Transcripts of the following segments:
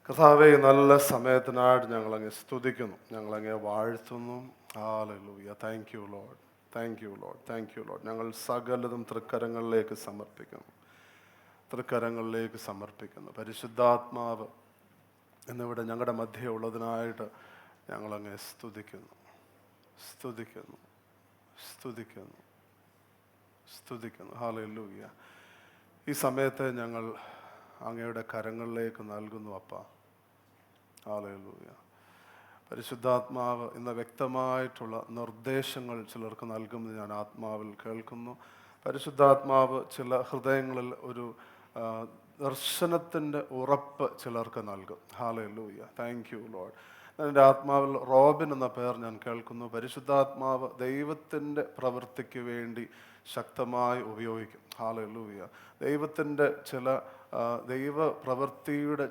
കർത്താവേ, നല്ല സമയത്തിനായിട്ട് ഞങ്ങളങ്ങ് സ്തുതിക്കുന്നു, ഞങ്ങളങ്ങ് വാഴ്ത്തുന്നു. Hallelujah. Thank you Lord, thank you Lord, thank you Lord. ഞങ്ങൾ സകലതും തൃക്കരങ്ങളിലേക്ക് സമർപ്പിക്കുന്നു, തൃക്കരങ്ങളിലേക്ക് സമർപ്പിക്കുന്നു. പരിശുദ്ധാത്മാവ് എന്നിവിടെ ഞങ്ങളുടെ മധ്യേ ഉള്ളതിനായിട്ട് ഞങ്ങളങ്ങ് സ്തുതിക്കുന്നു, സ്തുതിക്കുന്നു, സ്തുതിക്കുന്നു, സ്തുതിക്കുന്നു. ഹല്ലേലൂയ. ഈ സമയത്ത് ഞങ്ങൾ അങ്ങയുടെ കരങ്ങളിലേക്ക് നൽകുന്നു അപ്പാ. ഹല്ലേലൂയ. പരിശുദ്ധാത്മാവ് ഇന്ന് വ്യക്തമായിട്ടുള്ള നിർദ്ദേശങ്ങൾ ചിലർക്ക് നൽകുന്നത് ഞാൻ ആത്മാവിൽ കേൾക്കുന്നു. പരിശുദ്ധാത്മാവ് ചില ഹൃദയങ്ങളിൽ ഒരു ദർശനത്തിൻ്റെ ഉറപ്പ് ചിലർക്ക് നൽകും. ഹല്ലേലൂയ. Thank you Lord. എൻ്റെ ആത്മാവിൽ റോബിൻ എന്ന പേർ ഞാൻ കേൾക്കുന്നു. പരിശുദ്ധാത്മാവ് ദൈവത്തിൻ്റെ പ്രവൃത്തിക്ക് വേണ്ടി ശക്തമായി ഉപയോഗിക്കും. ഹല്ലേലൂയ. ദൈവത്തിൻ്റെ ദൈവ പ്രവൃത്തിയുടെ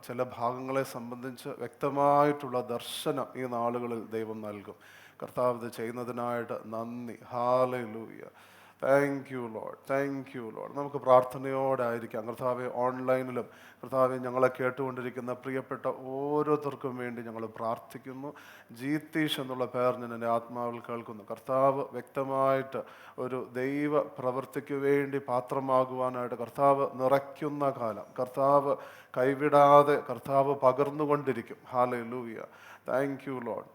ചില ഭാഗങ്ങളെ സംബന്ധിച്ച് വ്യക്തമായിട്ടുള്ള ദർശനം ഈ നാളുകളിൽ ദൈവം നൽകും. കർത്താവ് ഇത് ചെയ്യുന്നതിനായിട്ട് നന്ദി. Hallelujah. Thank you Lord, thank you Lord. നമുക്ക് പ്രാർത്ഥനയോടെ ആയിരിക്കാം. കർത്താവെ, ഓൺലൈനിലും കർത്താവെ ഞങ്ങളെ കേട്ടുകൊണ്ടിരിക്കുന്ന പ്രിയപ്പെട്ട ഓരോരുത്തർക്കും വേണ്ടി ഞങ്ങൾ പ്രാർത്ഥിക്കുന്നു. ജീതീഷ് എന്നുള്ള പേർ ഞാൻ എൻ്റെ ആത്മാവിൽ കേൾക്കുന്നു. കർത്താവ് വ്യക്തമായിട്ട് ഒരു ദൈവ പ്രവൃത്തിക്ക് വേണ്ടി പാത്രമാകുവാനായിട്ട് കർത്താവ് നിറയ്ക്കുന്ന കാലം കർത്താവ് കൈവിടാതെ കർത്താവ് പകർന്നുകൊണ്ടിരിക്കും. Hallelujah. Thank you Lord,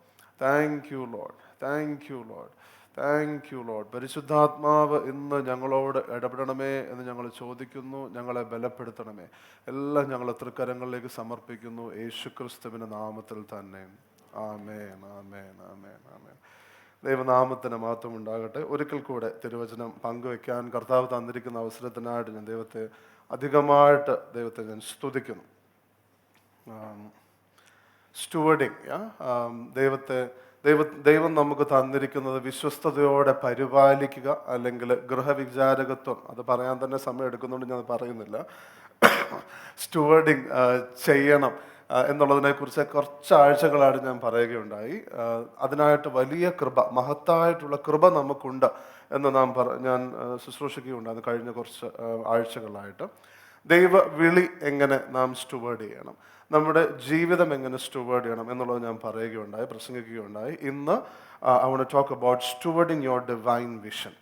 thank you Lord, thank you Lord, thank you Lord. പരിശുദ്ധാത്മാവ് ഇന്ന് ഞങ്ങളോട് ഇടപെടണമേ എന്ന് ഞങ്ങൾ ചോദിക്കുന്നു. ഞങ്ങളെ ബലപ്പെടുത്തണമേ. എല്ലാം ഞങ്ങൾ തൃക്കരങ്ങളിലേക്ക് സമർപ്പിക്കുന്നു, യേശുക്രിസ്തുവിൻ്റെ നാമത്തിൽ തന്നെ. ആമേൻ, ആമേൻ, ആമേൻ, ആമേൻ. ദൈവനാമത്തിന് മഹത്വം ഉണ്ടാകട്ടെ. ഒരിക്കൽ കൂടെ തിരുവചനം പങ്കുവെക്കാൻ കർത്താവ് തന്നിരിക്കുന്ന അവസരത്തിനായിട്ട് ഞാൻ അധികമായിട്ട് ദൈവത്തെ ഞാൻ സ്തുതിക്കുന്നു. സ്റ്റുവർഡിങ്, ദൈവം നമുക്ക് തന്നിരിക്കുന്നത് വിശ്വസ്തയോടെ പരിപാലിക്കുക, അല്ലെങ്കിൽ ഗൃഹവിചാരകത്വം. അത് പറയാൻ തന്നെ സമയം എടുക്കുന്നുണ്ട്, ഞാൻ പറയുന്നില്ല. സ്റ്റുവർഡിങ് ചെയ്യണം എന്നുള്ളതിനെക്കുറിച്ച് കുറച്ച് ആഴ്ചകളായിട്ട് ഞാൻ പറയുകയുണ്ടായി. അതിനായിട്ട് വലിയ കൃപ, മഹത്തായിട്ടുള്ള കൃപ നമുക്കുണ്ട് എന്ന് ഞാൻ ശുശ്രൂഷിക്കുകയുണ്ടായിരുന്നു കഴിഞ്ഞ കുറച്ച് ആഴ്ചകളായിട്ട്. ദൈവ വിളി എങ്ങനെ നാം സ്റ്റുവേർഡ് ചെയ്യണം, നമ്മുടെ ജീവിതം എങ്ങനെ സ്റ്റുവേർഡ് ചെയ്യണം എന്നുള്ളത് ഞാൻ പ്രസംഗിക്കുകയുണ്ടായി. ഇന്ന് I want to talk about stewarding your divine vision.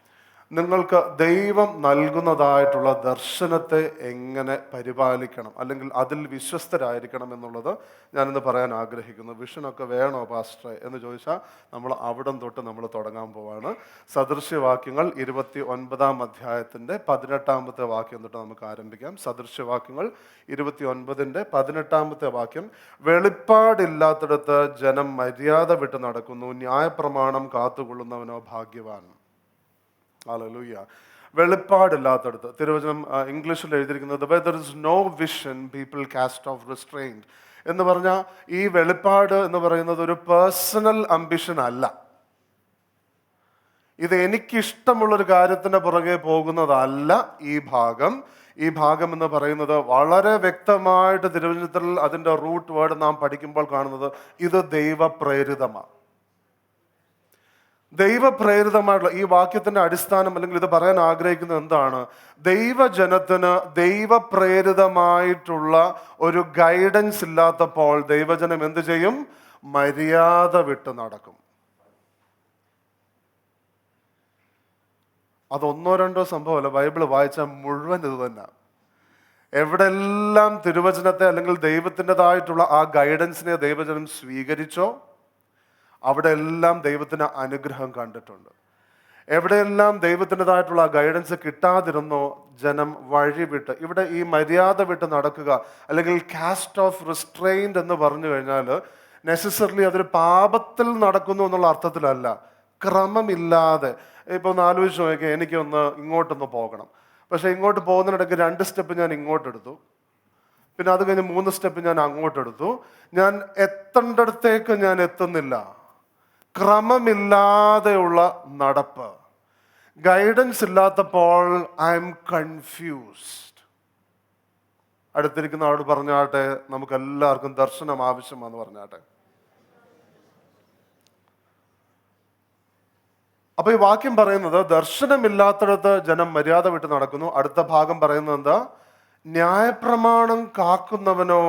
നിങ്ങൾക്ക് ദൈവം നൽകുന്നതായിട്ടുള്ള ദർശനത്തെ എങ്ങനെ പരിപാലിക്കണം, അല്ലെങ്കിൽ അതിൽ വിശ്വസ്തരായിരിക്കണം എന്നുള്ളത് ഞാനിന്ന് പറയാൻ ആഗ്രഹിക്കുന്നു. വിഷനൊക്കെ വേണോ പാസ്റ്ററെ എന്ന് ചോദിച്ചാൽ നമ്മൾ അവിടം തൊട്ട് നമ്മൾ തുടങ്ങാൻ പോവാണ്. സദൃശ്യവാക്യങ്ങൾ 29-ാം അധ്യായത്തിൻ്റെ 18-ാമത്തെ വാക്യം തൊട്ട് നമുക്ക് ആരംഭിക്കാം. സദൃശ്യവാക്യങ്ങൾ 29-ന്റെ 18-ാമത്തെ വാക്യം. വെളിപ്പാടില്ലാത്തിടത്ത് ജനം മര്യാദ വിട്ട് നടക്കുന്നു, ന്യായപ്രമാണം കാത്തുകൊള്ളുന്നവനോ ഭാഗ്യവാൻ. ഹല്ലേലൂയ. വെളിപ്പാടില്ലാത്തടത്ത്, തിരുവചനം ഇംഗ്ലീഷിൽ എഴുതിയിരിക്കുന്നത് where there is no vision people cast off restraint എന്ന് പറഞ്ഞാൽ ഈ വെളിപ്പാട് എന്ന് പറയുന്നത് ഒരു പേഴ്സണൽ അംബിഷൻ അല്ല. ഇത് എനിക്കിഷ്ടമുള്ളൊരു കാര്യത്തിന് പുറകെ പോകുന്നതല്ല. ഈ ഭാഗം എന്ന് പറയുന്നത് വളരെ വ്യക്തമായിട്ട് തിരുവചനത്തിൽ അതിൻ്റെ റൂട്ട് വേർഡ് നാം പഠിക്കുമ്പോൾ കാണുന്നത് ഇത് ദൈവപ്രേരിതമാണ്. ദൈവപ്രേരിതമായിട്ടുള്ള ഈ വാക്യത്തിന്റെ അടിസ്ഥാനം, അല്ലെങ്കിൽ ഇത് പറയാൻ ആഗ്രഹിക്കുന്നത് എന്താണ്? ദൈവജനത്തിന് ദൈവപ്രേരിതമായിട്ടുള്ള ഒരു ഗൈഡൻസ് ഇല്ലാത്തപ്പോൾ ദൈവജനം എന്ത് ചെയ്യും? മര്യാദ വിട്ട് നടക്കും. അതൊന്നോ രണ്ടോ സംഭവമല്ല, ബൈബിള് വായിച്ചാൽ മുഴുവൻ ഇത് തന്നെ. എവിടെല്ലാം തിരുവചനത്തെ അല്ലെങ്കിൽ ദൈവത്തിൻ്റെതായിട്ടുള്ള ആ ഗൈഡൻസിനെ ദൈവജനം സ്വീകരിച്ചോ അവിടെ എല്ലാം ദൈവത്തിന് അനുഗ്രഹം കണ്ടിട്ടുണ്ട്. എവിടെയെല്ലാം ദൈവത്തിൻ്റെതായിട്ടുള്ള ഗൈഡൻസ് കിട്ടാതിരുന്നോ ജനം വഴിവിട്ട്, ഇവിടെ ഈ മര്യാദ വിട്ട് നടക്കുക അല്ലെങ്കിൽ കാസ്റ്റ് ഓഫ് റിസ്ട്രെയിൻഡ് എന്ന് പറഞ്ഞു കഴിഞ്ഞാൽ നെസസറിലി അതൊരു പാപത്തിൽ നടക്കുന്നു എന്നുള്ള അർത്ഥത്തിലല്ല. ക്രമമില്ലാതെ, ഇപ്പോൾ ഒന്ന് ആലോചിച്ച് നോക്കിയാൽ, എനിക്കൊന്ന് ഇങ്ങോട്ടൊന്ന് പോകണം, പക്ഷെ ഇങ്ങോട്ട് പോകുന്നതിനിടയ്ക്ക് 2 സ്റ്റെപ്പ് ഞാൻ ഇങ്ങോട്ടെടുത്തു, പിന്നെ അത് കഴിഞ്ഞ് 3 സ്റ്റെപ്പ് ഞാൻ അങ്ങോട്ടെടുത്തു. ഞാൻ എത്തേണ്ടടുത്തേക്ക് ഞാൻ എത്തുന്നില്ല. ക്രമമില്ലാതെയുള്ള നടപ്പ്, ഗൈഡൻസ് ഇല്ലാത്തപ്പോൾ ഐ എം കൺഫ്യൂസ്ഡ്. അടുത്തിരിക്കുന്ന ആളോട് പറഞ്ഞാട്ടെ, നമുക്ക് എല്ലാവർക്കും ദർശനം ആവശ്യമാണെന്ന് പറഞ്ഞാട്ടെ. അപ്പൊ ഈ വാക്യം പറയുന്നത് ദർശനമില്ലാത്തിടത്ത് ജനം മര്യാദ വിട്ട് നടക്കുന്നു. അടുത്ത ഭാഗം പറയുന്നത് എന്താ? ന്യായപ്രമാണം കാക്കുന്നവനോ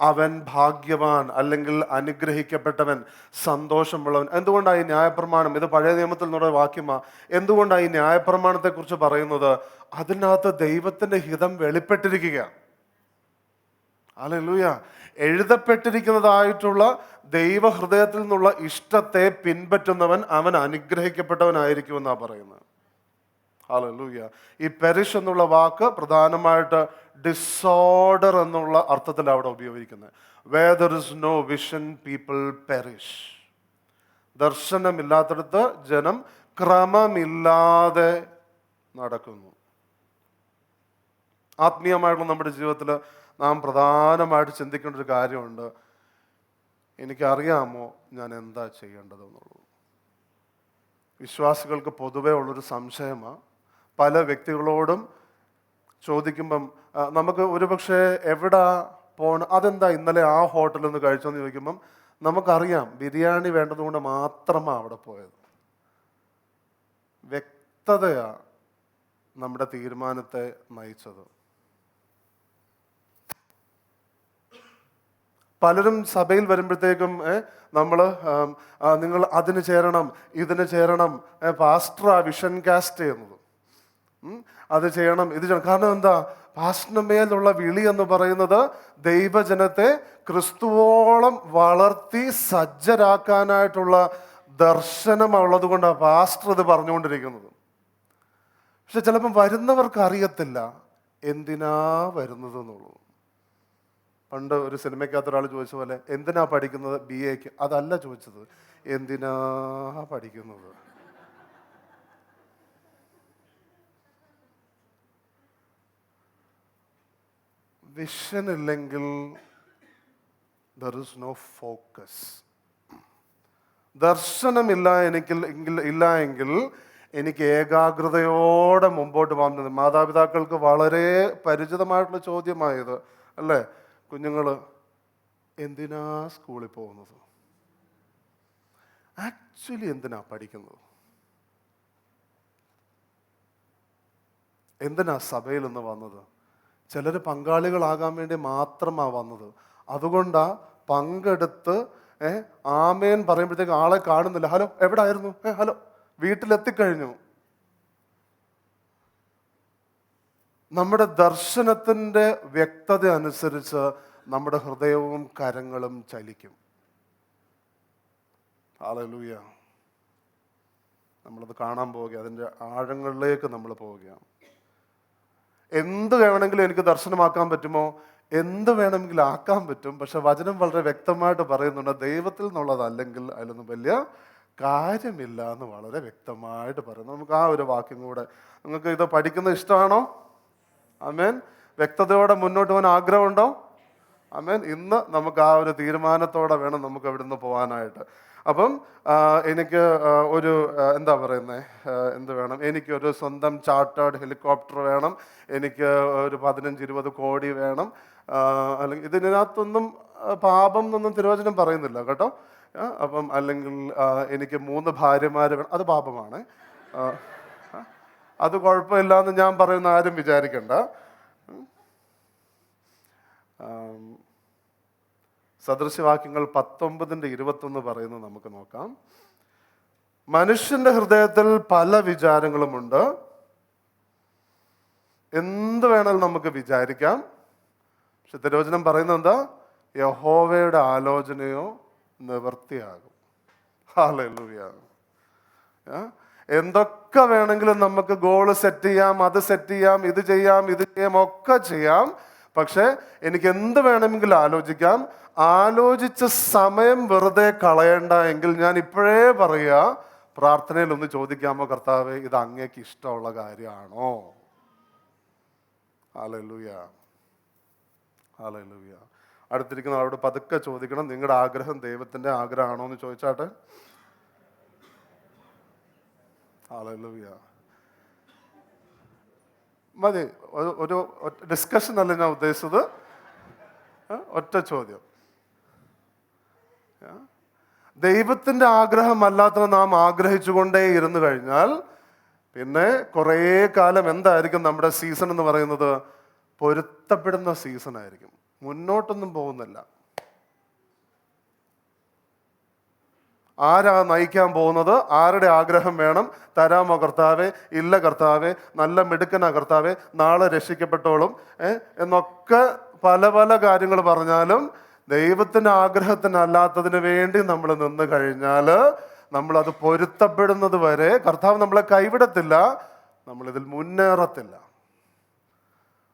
അവൻ ഭാഗ്യവാൻ, അല്ലെങ്കിൽ അനുഗ്രഹിക്കപ്പെട്ടവൻ, സന്തോഷമുള്ളവൻ. എന്തുകൊണ്ടാണ് ഈ ന്യായപ്രമാണം, ഇത് പഴയ നിയമത്തിൽ നിന്നുള്ള വാക്യമാണ്, എന്തുകൊണ്ടാണ് ഈ ന്യായപ്രമാണത്തെക്കുറിച്ച് പറയുന്നത്? അതിനകത്ത് ദൈവത്തിൻ്റെ ഹിതം വെളിപ്പെട്ടിരിക്കുക. ഹല്ലേലൂയ. എഴുതപ്പെട്ടിരിക്കുന്നതായിട്ടുള്ള ദൈവഹൃദയത്തിൽ നിന്നുള്ള ഇഷ്ടത്തെ പിൻപറ്റുന്നവൻ അവൻ അനുഗ്രഹിക്കപ്പെട്ടവനായിരിക്കുമെന്നാണ് പറയുന്നത്. ഹല്ലേലൂയ. ഈ പെരിഷ് എന്നുള്ള വാക്ക് പ്രധാനമായിട്ട് ഡിസോർഡർ എന്നുള്ള അർത്ഥത്തിൽ അവിടെ ഉപയോഗിക്കുന്നത്. Where there is no vision people perish. ദർശനമില്ലാത്തടത്ത് ജനം ക്രമമില്ലാതെ നടക്കുന്നു. ആത്മീയമായിട്ടുള്ള നമ്മുടെ ജീവിതത്തിൽ നാം പ്രധാനമായിട്ട് ചിന്തിക്കേണ്ട ഒരു കാര്യമുണ്ട്. എനിക്കറിയാമോ ഞാൻ എന്താ ചെയ്യേണ്ടതെന്നുള്ളത്? വിശ്വാസികൾക്ക് പൊതുവേ ഉള്ളൊരു സംശയമാണ്. പല വ്യക്തികളോടും ചോദിക്കുമ്പം നമുക്ക് ഒരുപക്ഷെ എവിടെ പോകണം, അതെന്താ ഇന്നലെ ആ ഹോട്ടലിൽ നിന്ന് കഴിച്ചോന്ന് ചോദിക്കുമ്പം നമുക്കറിയാം ബിരിയാണി വേണ്ടതുകൊണ്ട് മാത്രമാണ് അവിടെ പോയത്. വ്യക്തതയാണ് നമ്മുടെ തീരുമാനത്തെ നയിച്ചത്. പലരും സഭയിൽ വരുമ്പോഴത്തേക്കും നമ്മൾ നിങ്ങൾ അതിന് ചേരണം, ഇതിന് ചേരണം, പാസ്റ്ററാ വിഷൻ കാസ്റ്റ് ചെയ്യുന്നത്, അത് ചെയ്യണം, ഇത് ചെയ്യണം. കാരണം എന്താ? പാസ്റ്ററിന്മേലുള്ള വിളി എന്ന് പറയുന്നത് ദൈവജനത്തെ ക്രിസ്തുവോളം വളർത്തി സജ്ജരാക്കാനായിട്ടുള്ള ദർശനമുള്ളത് കൊണ്ടാണ് പാസ്റ്റർ ഇത് പറഞ്ഞുകൊണ്ടിരിക്കുന്നത്. പക്ഷെ ചിലപ്പം വരുന്നവർക്ക് അറിയത്തില്ല എന്തിനാ വരുന്നത് എന്നുള്ളത്. പണ്ട് ഒരു സിനിമയ്ക്കകത്ത് ഒരാൾ ചോദിച്ച പോലെ, എന്തിനാ പഠിക്കുന്നത് BA? അതല്ല ചോദിച്ചത്, എന്തിനാ പഠിക്കുന്നത്. വിഷൻ ഇല്ലെങ്കിൽ there is no focus. ദർശനമില്ല എങ്കിൽ എനിക്ക് ഏകാഗ്രതയോടെ മുമ്പോട്ട് പോകാൻ. മാതാപിതാക്കൾക്ക് വളരെ പരിചിതമായിട്ടുള്ള ചോദ്യമായത് അല്ലേ? കുഞ്ഞുങ്ങൾ എന്തിനാ സ്കൂളിൽ പോകുന്നത്? ആക്ച്വലി എന്തിനാ പഠിക്കുന്നത്? എന്തിനാ സഭയിൽ നിന്ന് വന്നത്? ചിലർ പങ്കാളികളാകാൻ വേണ്ടി മാത്രമാണ് വന്നത്. അതുകൊണ്ടാ പങ്കെടുത്ത് ആമേൻ പറയുമ്പോഴത്തേക്ക് ആളെ കാണുന്നില്ല. ഹലോ എവിടെ ആയിരുന്നു? ഹലോ വീട്ടിലെത്തിക്കഴിഞ്ഞു. നമ്മുടെ ദർശനത്തിൻ്റെ വ്യക്തത അനുസരിച്ച് നമ്മുടെ ഹൃദയവും കരങ്ങളും ചലിക്കും. ഹല്ലേലൂയ. നമ്മളത് കാണാൻ പോവുക, അതിൻ്റെ ആഴങ്ങളിലേക്ക് നമ്മൾ പോവുകയാണ്. എന്ത് വേണമെങ്കിലും എനിക്ക് ദർശനമാക്കാൻ പറ്റുമോ? എന്ത് വേണമെങ്കിലും ആക്കാൻ പറ്റും. പക്ഷെ വചനം വളരെ വ്യക്തമായിട്ട് പറയുന്നുണ്ട്, ദൈവത്തിൽ നിന്നുള്ളതല്ലെങ്കിൽ അതിലൊന്നും വലിയ കാര്യമില്ല എന്ന് വളരെ വ്യക്തമായിട്ട് പറയുന്നു. നമുക്ക് ആ ഒരു വാക്യം കൂടെ, നിങ്ങൾക്ക് ഇത് പഠിക്കുന്നത് ഇഷ്ടമാണോ? ആമേൻ. വ്യക്തതയോടെ മുന്നോട്ട് പോകാൻ ആഗ്രഹമുണ്ടോ? ആമേൻ. ഇന്ന് നമുക്ക് ആ ഒരു തീരുമാനത്തോടെ വേണം നമുക്ക് അവിടെ നിന്ന് പോകാനായിട്ട്. അപ്പം എനിക്ക് ഒരു എന്താ പറയുന്നത്, എന്ത് വേണം? എനിക്കൊരു സ്വന്തം ചാർട്ടേഡ് ഹെലികോപ്റ്റർ വേണം, എനിക്ക് ഒരു 15-20 കോടി വേണം, അല്ലെങ്കിൽ ഇതിനകത്തൊന്നും പാപം എന്നൊന്നും തിരുവചനം പറയുന്നില്ല കേട്ടോ. അപ്പം അല്ലെങ്കിൽ എനിക്ക് 3 ഭാര്യമാർ വേണം, അത് പാപമാണ്. അത് കുഴപ്പമില്ല എന്ന് ഞാൻ പറയുന്ന ആരും വിചാരിക്കണ്ട. സദൃശവാക്യങ്ങൾ 19:21 പറയുന്നത് നമുക്ക് നോക്കാം. മനുഷ്യന്റെ ഹൃദയത്തിൽ പല വിചാരങ്ങളുമുണ്ട്. എന്ത് വേണമെങ്കിലും നമുക്ക് വിചാരിക്കാം. പക്ഷെ തിരുവചനം പറയുന്നത് എന്താ? യഹോവയുടെ ആലോചനയോ നിവൃത്തിയാകും. ഹല്ലേലൂയ. എന്തൊക്കെ വേണമെങ്കിലും നമുക്ക് ഗോള് സെറ്റ് ചെയ്യാം, അത് സെറ്റ് ചെയ്യാം, ഇത് ചെയ്യാം, ഇത് ചെയ്യാം, ഒക്കെ ചെയ്യാം. പക്ഷെ എനിക്ക് എന്ത് വേണമെങ്കിലും ആലോചിക്കാം. ആലോചിച്ച സമയം വെറുതെ കളയണ്ട എങ്കിൽ ഞാൻ ഇപ്പോഴേ പറയുക, പ്രാർത്ഥനയിൽ ഒന്ന് ചോദിക്കാമോ, കർത്താവേ ഇത് അങ്ങേക്ക് ഇഷ്ടമുള്ള കാര്യമാണോ? ഹല്ലേലൂയ. ഹല്ലേലൂയ. അടുത്തിരിക്കുന്ന ആളോട് പതുക്കെ ചോദിക്കണം, നിങ്ങളുടെ ആഗ്രഹം ദൈവത്തിൻ്റെ ആഗ്രഹമാണോ എന്ന് ചോദിച്ചാട്ടെ. ഹല്ലേലൂയ. മതി, ഒരു ഡിസ്കഷൻ അല്ല ഞാൻ ഉദ്ദേശിച്ചത്, ഒറ്റ ചോദ്യം. ദൈവത്തിൻ്റെ ആഗ്രഹമല്ലാത്തത് നാം ആഗ്രഹിച്ചുകൊണ്ടേ ഇരുന്നു കഴിഞ്ഞാൽ പിന്നെ കുറേ കാലം എന്തായിരിക്കും നമ്മുടെ സീസൺ എന്ന് പറയുന്നത്? പൊരുത്തപ്പെടുന്ന സീസൺ ആയിരിക്കും. മുന്നോട്ടൊന്നും പോകുന്നില്ല. ആരാ നയിക്കാൻ പോകുന്നത്? ആരുടെ ആഗ്രഹം വേണം? തരാമോ കർത്താവേ? ഇല്ല കർത്താവേ. നല്ല മിടുക്കനാ കർത്താവേ, നാളെ രക്ഷിക്കപ്പെട്ടോളും എന്നൊക്കെ പല പല കാര്യങ്ങൾ പറഞ്ഞാലും ദൈവത്തിൻ്റെ ആഗ്രഹത്തിനല്ലാത്തതിന് വേണ്ടി നമ്മൾ നിന്ന് കഴിഞ്ഞാൽ നമ്മളത് പൊരുത്തപ്പെടുന്നത് വരെ കർത്താവ് നമ്മളെ കൈവിടത്തില്ല, നമ്മളിതിൽ മുന്നേറത്തില്ല.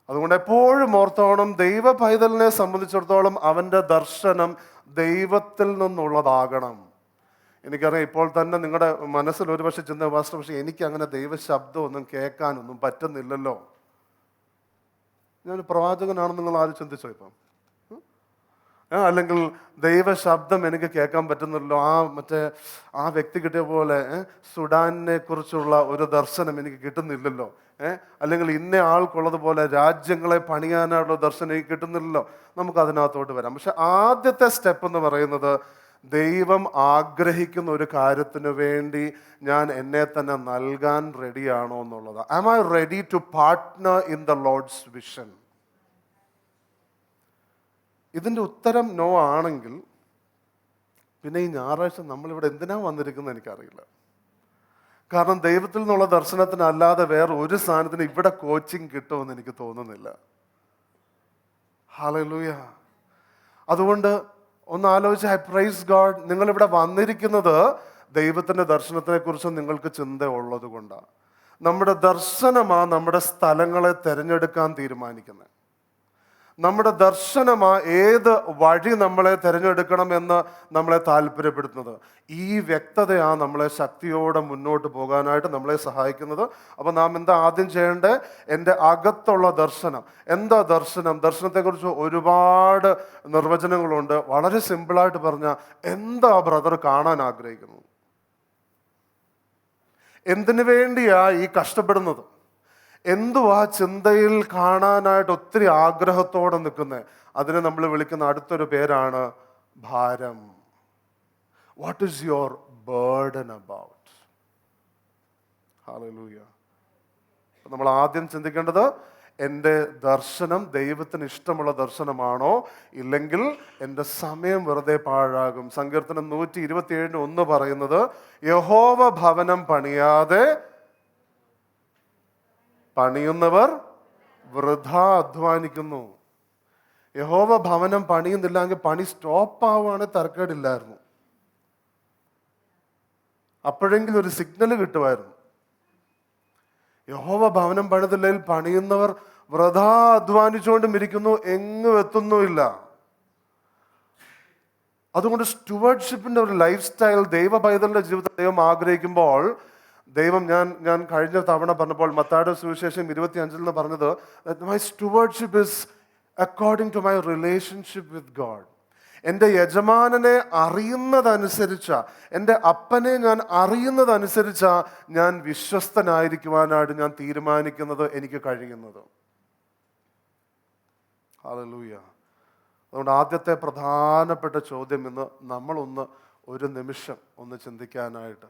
അതുകൊണ്ട് എപ്പോഴും ഓർത്തോണം, ദൈവ പൈതലിനെ സംബന്ധിച്ചിടത്തോളം അവൻ്റെ ദർശനം ദൈവത്തിൽ നിന്നുള്ളതാകണം. എനിക്കറിയാം, ഇപ്പോൾ തന്നെ നിങ്ങളുടെ മനസ്സിൽ ഒരുപക്ഷെ ചിന്ത, പാസ്റ്റർ പക്ഷേ എനിക്ക് അങ്ങനെ ദൈവശബ്ദമൊന്നും കേൾക്കാനൊന്നും പറ്റുന്നില്ലല്ലോ. ഞാനൊരു പ്രവാചകനാണെന്ന് നിങ്ങൾ ആരും ചിന്തിച്ചോ ഇപ്പം? അല്ലെങ്കിൽ ദൈവശബ്ദം എനിക്ക് കേൾക്കാൻ പറ്റുന്നില്ലല്ലോ, ആ വ്യക്തി കിട്ടിയ പോലെ സുഡാനിനെ കുറിച്ചുള്ള ഒരു ദർശനം എനിക്ക് കിട്ടുന്നില്ലല്ലോ, അല്ലെങ്കിൽ ഇന്ന ആൾക്കുള്ളതുപോലെ രാജ്യങ്ങളെ പണിയാനുള്ള ദർശനം എനിക്ക് കിട്ടുന്നില്ലല്ലോ. നമുക്ക് അതിനകത്തോട്ട് വരാം. പക്ഷെ ആദ്യത്തെ സ്റ്റെപ്പ് എന്ന് പറയുന്നത്, ദൈവം ആഗ്രഹിക്കുന്ന ഒരു കാര്യത്തിന് വേണ്ടി ഞാൻ എന്നെ തന്നെ നൽകാൻ റെഡിയാണോ എന്നുള്ളതാണ്. Am I ready to partner in the Lord's vision? ഇതിൻ്റെ ഉത്തരം നോ ആണെങ്കിൽ പിന്നെ ഈ ഞായറാഴ്ച നമ്മളിവിടെ എന്തിനാ വന്നിരിക്കുന്നത് എനിക്കറിയില്ല. കാരണം ദൈവത്തിൽ നിന്നുള്ള ദർശനത്തിനല്ലാതെ വേറെ ഒരു സാധനത്തിന് ഇവിടെ കോച്ചിങ് കിട്ടുമെന്ന് എനിക്ക് തോന്നുന്നില്ല. ഹല്ലേലൂയ. അതുകൊണ്ട് ഒന്ന് ആലോചിച്ച്, ഐ പ്രൈസ് ഗോഡ്, നിങ്ങളിവിടെ വന്നിരിക്കുന്നത് ദൈവത്തിൻ്റെ ദർശനത്തിനെ കുറിച്ച് നിങ്ങൾക്ക് ചിന്ത ഉള്ളത് കൊണ്ടാണ്. നമ്മുടെ ദർശനമാണ് നമ്മുടെ സ്ഥലങ്ങളെ തിരഞ്ഞെടുക്കാൻ തീരുമാനിക്കുന്നത്. നമ്മുടെ ദർശനമാണ് ഏത് വഴി നമ്മളെ തിരഞ്ഞെടുക്കണമെന്ന് നമ്മളെ താല്പര്യപ്പെടുത്തുന്നത്. ഈ വ്യക്തതയാണ് നമ്മളെ ശക്തിയോടെ മുന്നോട്ട് പോകാനായിട്ട് നമ്മളെ സഹായിക്കുന്നത്. അപ്പോൾ നാം എന്താ ആദ്യം ചെയ്യേണ്ടത്? എൻ്റെ അകത്തുള്ള ദർശനം. എന്താ ദർശനം? ദർശനത്തെക്കുറിച്ച് ഒരുപാട് നിർവചനങ്ങളുണ്ട്. വളരെ സിമ്പിളായിട്ട് പറഞ്ഞാൽ, എന്താ ബ്രദർ കാണാൻ ആഗ്രഹിക്കുന്നത്? എന്തിനു വേണ്ടിയാ ഈ കഷ്ടപ്പെടുന്നത്? എന്തുവാ ചിന്തയിൽ കാണാനായിട്ട് ഒത്തിരി ആഗ്രഹത്തോടെ നിൽക്കുന്നത്? അതിനെ നമ്മൾ വിളിക്കുന്ന അടുത്തൊരു പേരാണ് ഭാരം. What is your burden about? Hallelujah. നമ്മൾ ആദ്യം ചിന്തിക്കേണ്ടത്, എൻ്റെ ദർശനം ദൈവത്തിന് ഇഷ്ടമുള്ള ദർശനമാണോ? ഇല്ലെങ്കിൽ എൻ്റെ സമയം വെറുതെ പാഴാകും. സങ്കീർത്തനം 127:1 പറയുന്നത്, യഹോവ ഭവനം പണിയാതെ പണിയുന്നവർ വൃഥാ അധ്വാനിക്കുന്നു. യഹോവ ഭവനം പണിയുന്നില്ലെങ്കിൽ പണി സ്റ്റോപ്പ് ആവുകയാണെങ്കിൽ തരക്കേടില്ലായിരുന്നു. അപ്പോഴെങ്കിലും ഒരു സിഗ്നൽ കിട്ടുമായിരുന്നു. യഹോവ ഭവനം പണിതില്ലെങ്കിൽ പണിയുന്നവർ വൃഥാ അധ്വാനിച്ചുകൊണ്ടും ഇരിക്കുന്നു, എങ്ങും എത്തുന്നുമില്ല. അതുകൊണ്ട് സ്റ്റുവർഡ്ഷിപ്പിന്റെ ഒരു ലൈഫ് സ്റ്റൈൽ ദൈവ പൈതലിന്റെ ജീവിതത്തിൽ ദൈവം ആഗ്രഹിക്കുമ്പോൾ, ദൈവം ഞാൻ കഴിഞ്ഞ തവണ പറഞ്ഞപ്പോൾ മത്തായിയുടെ സുവിശേഷം 25 പറഞ്ഞത്, my stewardship is according to my relationship with God. എൻ്റെ യജമാനനെ അറിയുന്നതനുസരിച്ചാ, എൻ്റെ അപ്പനെ ഞാൻ അറിയുന്നതനുസരിച്ചാ ഞാൻ വിശ്വസ്തനായിരിക്കുവാനായിട്ട് ഞാൻ തീരുമാനിക്കുന്നത്, എനിക്ക് കഴിയുന്നത്. ഹല്ലേലൂയ. അതുകൊണ്ട് ആദ്യത്തെ പ്രധാനപ്പെട്ട ചോദ്യം ഇന്ന് നമ്മളൊന്ന് ഒരു നിമിഷം ഒന്ന് ചിന്തിക്കാനായിട്ട്,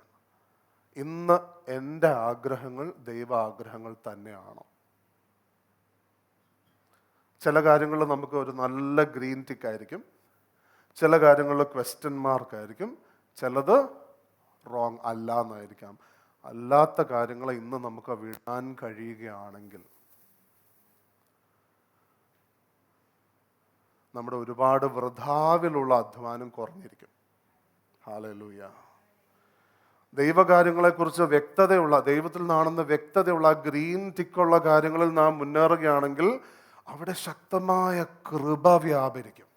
ഇന്ന് എൻ്റെ ആഗ്രഹങ്ങൾ ദൈവ ആഗ്രഹങ്ങൾ തന്നെയാണോ? ചില കാര്യങ്ങളിൽ നമുക്ക് ഒരു നല്ല ഗ്രീൻ ടിക്ക് ആയിരിക്കും, ചില കാര്യങ്ങളിൽ ക്വസ്റ്റ്യൻ മാർക്ക് ആയിരിക്കും, ചിലത് റോങ് അല്ല എന്നായിരിക്കാം. അല്ലാത്ത കാര്യങ്ങളെ ഇന്ന് നമുക്ക് വിടാൻ കഴിയുകയാണെങ്കിൽ നമ്മുടെ ഒരുപാട് വൃഥാവിലുള്ള അധ്വാനം കുറഞ്ഞിരിക്കും. ഹല്ലേലൂയ. ദൈവകാര്യങ്ങളെക്കുറിച്ച് വ്യക്തതയുള്ള, ദൈവത്തിൽ നിന്നാണെന്ന് വ്യക്തതയുള്ള ഗ്രീൻ ടിക്കുള്ള കാര്യങ്ങളിൽ നാം മുന്നേറുകയാണെങ്കിൽ അവിടെ ശക്തമായ കൃപ വ്യാപരിക്കും.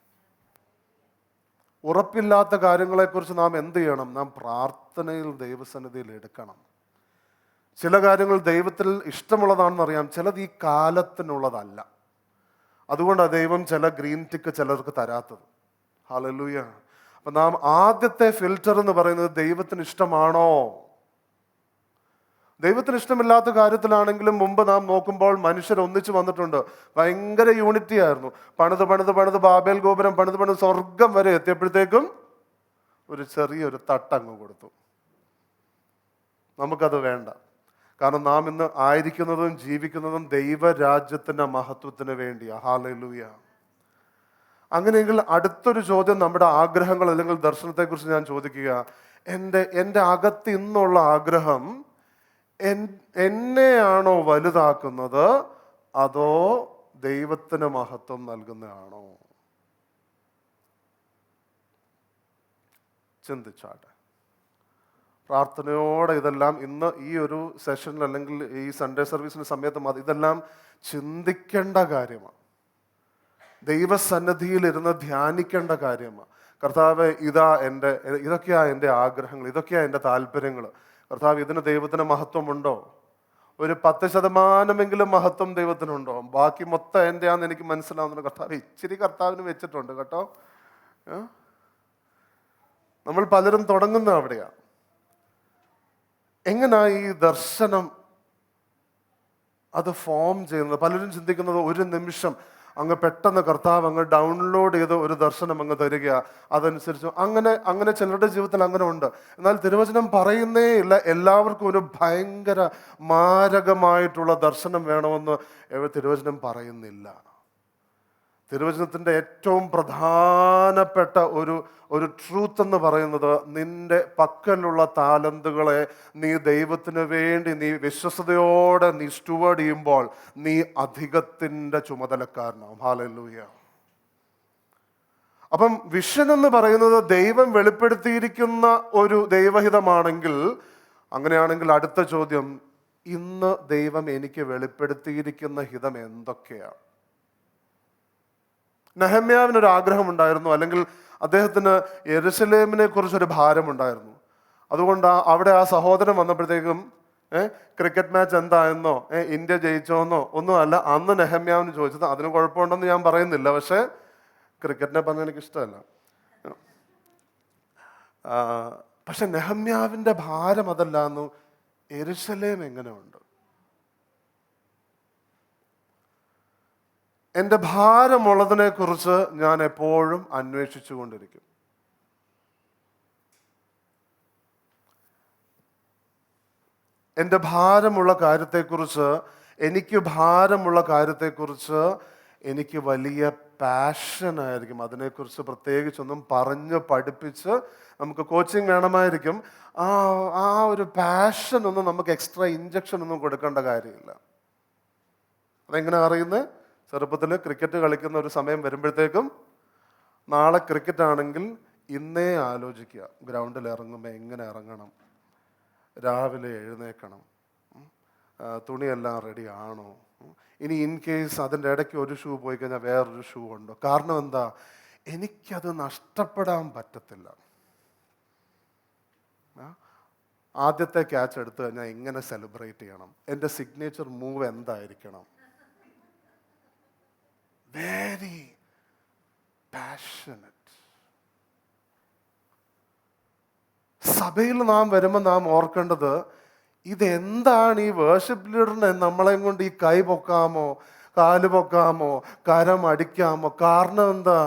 ഉറപ്പില്ലാത്ത കാര്യങ്ങളെക്കുറിച്ച് നാം എന്ത് ചെയ്യണം? നാം പ്രാർത്ഥനയിൽ ദൈവസന്നിധിയിൽ എടുക്കണം. ചില കാര്യങ്ങൾ ദൈവത്തിൽ ഇഷ്ടമുള്ളതാണെന്നറിയാം, ചിലത് ഈ കാലത്തിനുള്ളതല്ല. അതുകൊണ്ടാണ് ദൈവം ചില ഗ്രീൻ ടിക്ക് ചിലർക്ക് തരാത്തത്. ഹല്ലേലൂയ. അപ്പം നാം ആദ്യത്തെ ഫിൽറ്റർ എന്ന് പറയുന്നത് ദൈവത്തിന് ഇഷ്ടമാണോ? ദൈവത്തിന് ഇഷ്ടമില്ലാത്ത കാര്യത്തിലാണെങ്കിലും മുമ്പ് നാം നോക്കുമ്പോൾ മനുഷ്യർ ഒന്നിച്ചു വന്നിട്ടുണ്ട്. ഭയങ്കര യൂണിറ്റി ആയിരുന്നു. പണിത് ബാബേൽ ഗോപുരം പണിത് സ്വർഗം വരെ എത്തിയപ്പോഴത്തേക്കും ഒരു ചെറിയൊരു തട്ടങ്ങ് കൊടുത്തു. നമുക്കത് വേണ്ട. കാരണം നാം ഇന്ന് ആയിരിക്കുന്നതും ജീവിക്കുന്നതും ദൈവരാജ്യത്തിൻ്റെ മഹത്വത്തിന് വേണ്ടിയാണ്. ഹല്ലേലൂയ. അങ്ങനെയെങ്കിൽ അടുത്തൊരു ചോദ്യം നമ്മുടെ ആഗ്രഹങ്ങൾ അല്ലെങ്കിൽ ദർശനത്തെക്കുറിച്ച് ഞാൻ ചോദിക്കുക. എൻ്റെ അകത്ത് ഇന്നുള്ള ആഗ്രഹം എന്നെയാണോ വലുതാക്കുന്നത്, അതോ ദൈവത്തിന് മഹത്വം നൽകുന്നതാണോ? ചിന്തിച്ചാട്ടെ. പ്രാർത്ഥനയോടെ ഇതെല്ലാം ഇന്ന് ഈ ഒരു സെഷനിൽ അല്ലെങ്കിൽ ഈ സൺഡേ സർവീസിൻ്റെ സമയത്ത് ഇതെല്ലാം ചിന്തിക്കേണ്ട കാര്യമാണ്. ദൈവസന്നിധിയിൽ ഇരുന്ന് ധ്യാനിക്കേണ്ട കാര്യമാണ്. കർത്താവ്, ഇതൊക്കെയാ എൻ്റെ ആഗ്രഹങ്ങൾ, ഇതൊക്കെയാ എൻ്റെ താല്പര്യങ്ങൾ. കർത്താവ്, ഇതിന് ദൈവത്തിന് മഹത്വമുണ്ടോ? ഒരു 10% മഹത്വം ദൈവത്തിനുണ്ടോ? ബാക്കി മൊത്തം എൻ്റെയാന്ന് എനിക്ക് മനസ്സിലാവുന്നുണ്ട്. കർത്താവ് ഇച്ചിരി കർത്താവിന് വെച്ചിട്ടുണ്ട് കേട്ടോ. നമ്മൾ പലരും തുടങ്ങുന്ന അവിടെയാ. എങ്ങനാ ഈ ദർശനം അത് ഫോം ചെയ്യുന്നത്? പലരും ചിന്തിക്കുന്നത് ഒരു നിമിഷം അങ്ങ് പെട്ടെന്ന് കർത്താവ് അങ്ങ് ഡൗൺലോഡ് ചെയ്ത് ഒരു ദർശനം അങ്ങ് തരിക, അതനുസരിച്ച് അങ്ങനെ ചിലരുടെ ജീവിതത്തിൽ അങ്ങനെ ഉണ്ട്. എന്നാൽ തിരുവചനം പറയുന്നേ ഇല്ല എല്ലാവർക്കും ഒരു ഭയങ്കര മാരകമായിട്ടുള്ള ദർശനം വേണമെന്ന് തിരുവചനം പറയുന്നില്ല. തിരുവചനത്തിൻ്റെ ഏറ്റവും പ്രധാനപ്പെട്ട ഒരു ട്രൂത്ത് എന്ന് പറയുന്നത്, നിന്റെ പക്കലുള്ള താലന്തുകളെ നീ ദൈവത്തിന് വേണ്ടി നീ വിശ്വസതയോടെ നീ സ്റ്റുവേർഡ് ചെയ്യുമ്പോൾ നീ അധികത്തിൻ്റെ ചുമതലക്കാരനാവും. ഹല്ലേലൂയ. അപ്പം വിഷൻ എന്ന് പറയുന്നത് ദൈവം വെളിപ്പെടുത്തിയിരിക്കുന്ന ഒരു ദൈവഹിതമാണെങ്കിൽ, അങ്ങനെയാണെങ്കിൽ അടുത്ത ചോദ്യം, ഇന്ന് ദൈവം എനിക്ക് വെളിപ്പെടുത്തിയിരിക്കുന്ന ഹിതം എന്തൊക്കെയാണ്? നെഹമ്യാവിനൊരു ആഗ്രഹമുണ്ടായിരുന്നു, അല്ലെങ്കിൽ അദ്ദേഹത്തിന് യെരുശലേമിനെ കുറിച്ചൊരു ഭാരമുണ്ടായിരുന്നു. അതുകൊണ്ട് അവിടെ ആ സഹോദരൻ വന്നപ്പോഴത്തേക്കും ക്രിക്കറ്റ് മാച്ച് എന്തായെന്നോ ഇന്ത്യ ജയിച്ചോന്നോ ഒന്നും അല്ല അന്ന് നെഹമ്യാവിന് ചോദിച്ചത്. അതിന് കുഴപ്പമുണ്ടെന്ന് ഞാൻ പറയുന്നില്ല, പക്ഷേ ക്രിക്കറ്റിനെ പറഞ്ഞാൽ എനിക്ക് ഇഷ്ടമല്ല. പക്ഷെ നെഹമ്യാവിൻ്റെ ഭാരം അതല്ലാന്നു, യെരുശലേം എങ്ങനെയുണ്ട്? എൻ്റെ ഭാരമുള്ളതിനെ കുറിച്ച് ഞാൻ എപ്പോഴും അന്വേഷിച്ചു കൊണ്ടിരിക്കും. എൻ്റെ ഭാരമുള്ള കാര്യത്തെക്കുറിച്ച്, എനിക്ക് ഭാരമുള്ള കാര്യത്തെക്കുറിച്ച് എനിക്ക് വലിയ പാഷനായിരിക്കും. അതിനെക്കുറിച്ച് പ്രത്യേകിച്ചൊന്നും പറഞ്ഞ് പഠിപ്പിച്ച് നമുക്ക് കോച്ചിങ് വേണമായിരിക്കും. ആ ഒരു പാഷനൊന്നും നമുക്ക് എക്സ്ട്രാ ഇഞ്ചക്ഷൻ ഒന്നും കൊടുക്കേണ്ട കാര്യമില്ല. അതെങ്ങനെ അറിയുന്നത്? ചെറുപ്പത്തിൽ ക്രിക്കറ്റ് കളിക്കുന്ന ഒരു സമയം വരുമ്പോഴത്തേക്കും, നാളെ ക്രിക്കറ്റ് ആണെങ്കിൽ ഇന്നേ ആലോചിക്കുക, ഗ്രൗണ്ടിൽ ഇറങ്ങുമ്പോൾ എങ്ങനെ ഇറങ്ങണം, രാവിലെ എഴുന്നേക്കണം, തുണിയെല്ലാം റെഡി ആണോ, ഇനി ഇൻ കേസ് അതിൻ്റെ ഇടയ്ക്ക് ഒരു ഷൂ പോയി കഴിഞ്ഞാൽ വേറൊരു ഷൂ ഉണ്ടോ? കാരണം എന്താ, എനിക്കത് നഷ്ടപ്പെടാൻ പറ്റത്തില്ല. ആദ്യത്തെ ക്യാച്ച് എടുത്തു കഴിഞ്ഞാൽ എങ്ങനെ സെലിബ്രേറ്റ് ചെയ്യണം, എൻ്റെ സിഗ്നേച്ചർ മൂവ് എന്തായിരിക്കണം. Very passionate. സഭയിൽ നാം വരുമ്പോൾ നാം ഓർക്കേണ്ടത്, ഇതെന്താണ് ഈ വേർഷിപ്പ് ലീഡറിനെ നമ്മളെയും കൊണ്ട് ഈ കൈ പൊക്കാമോ, കാല് പൊക്കാമോ, കരം അടിക്കാമോ? കാരണം എന്താ?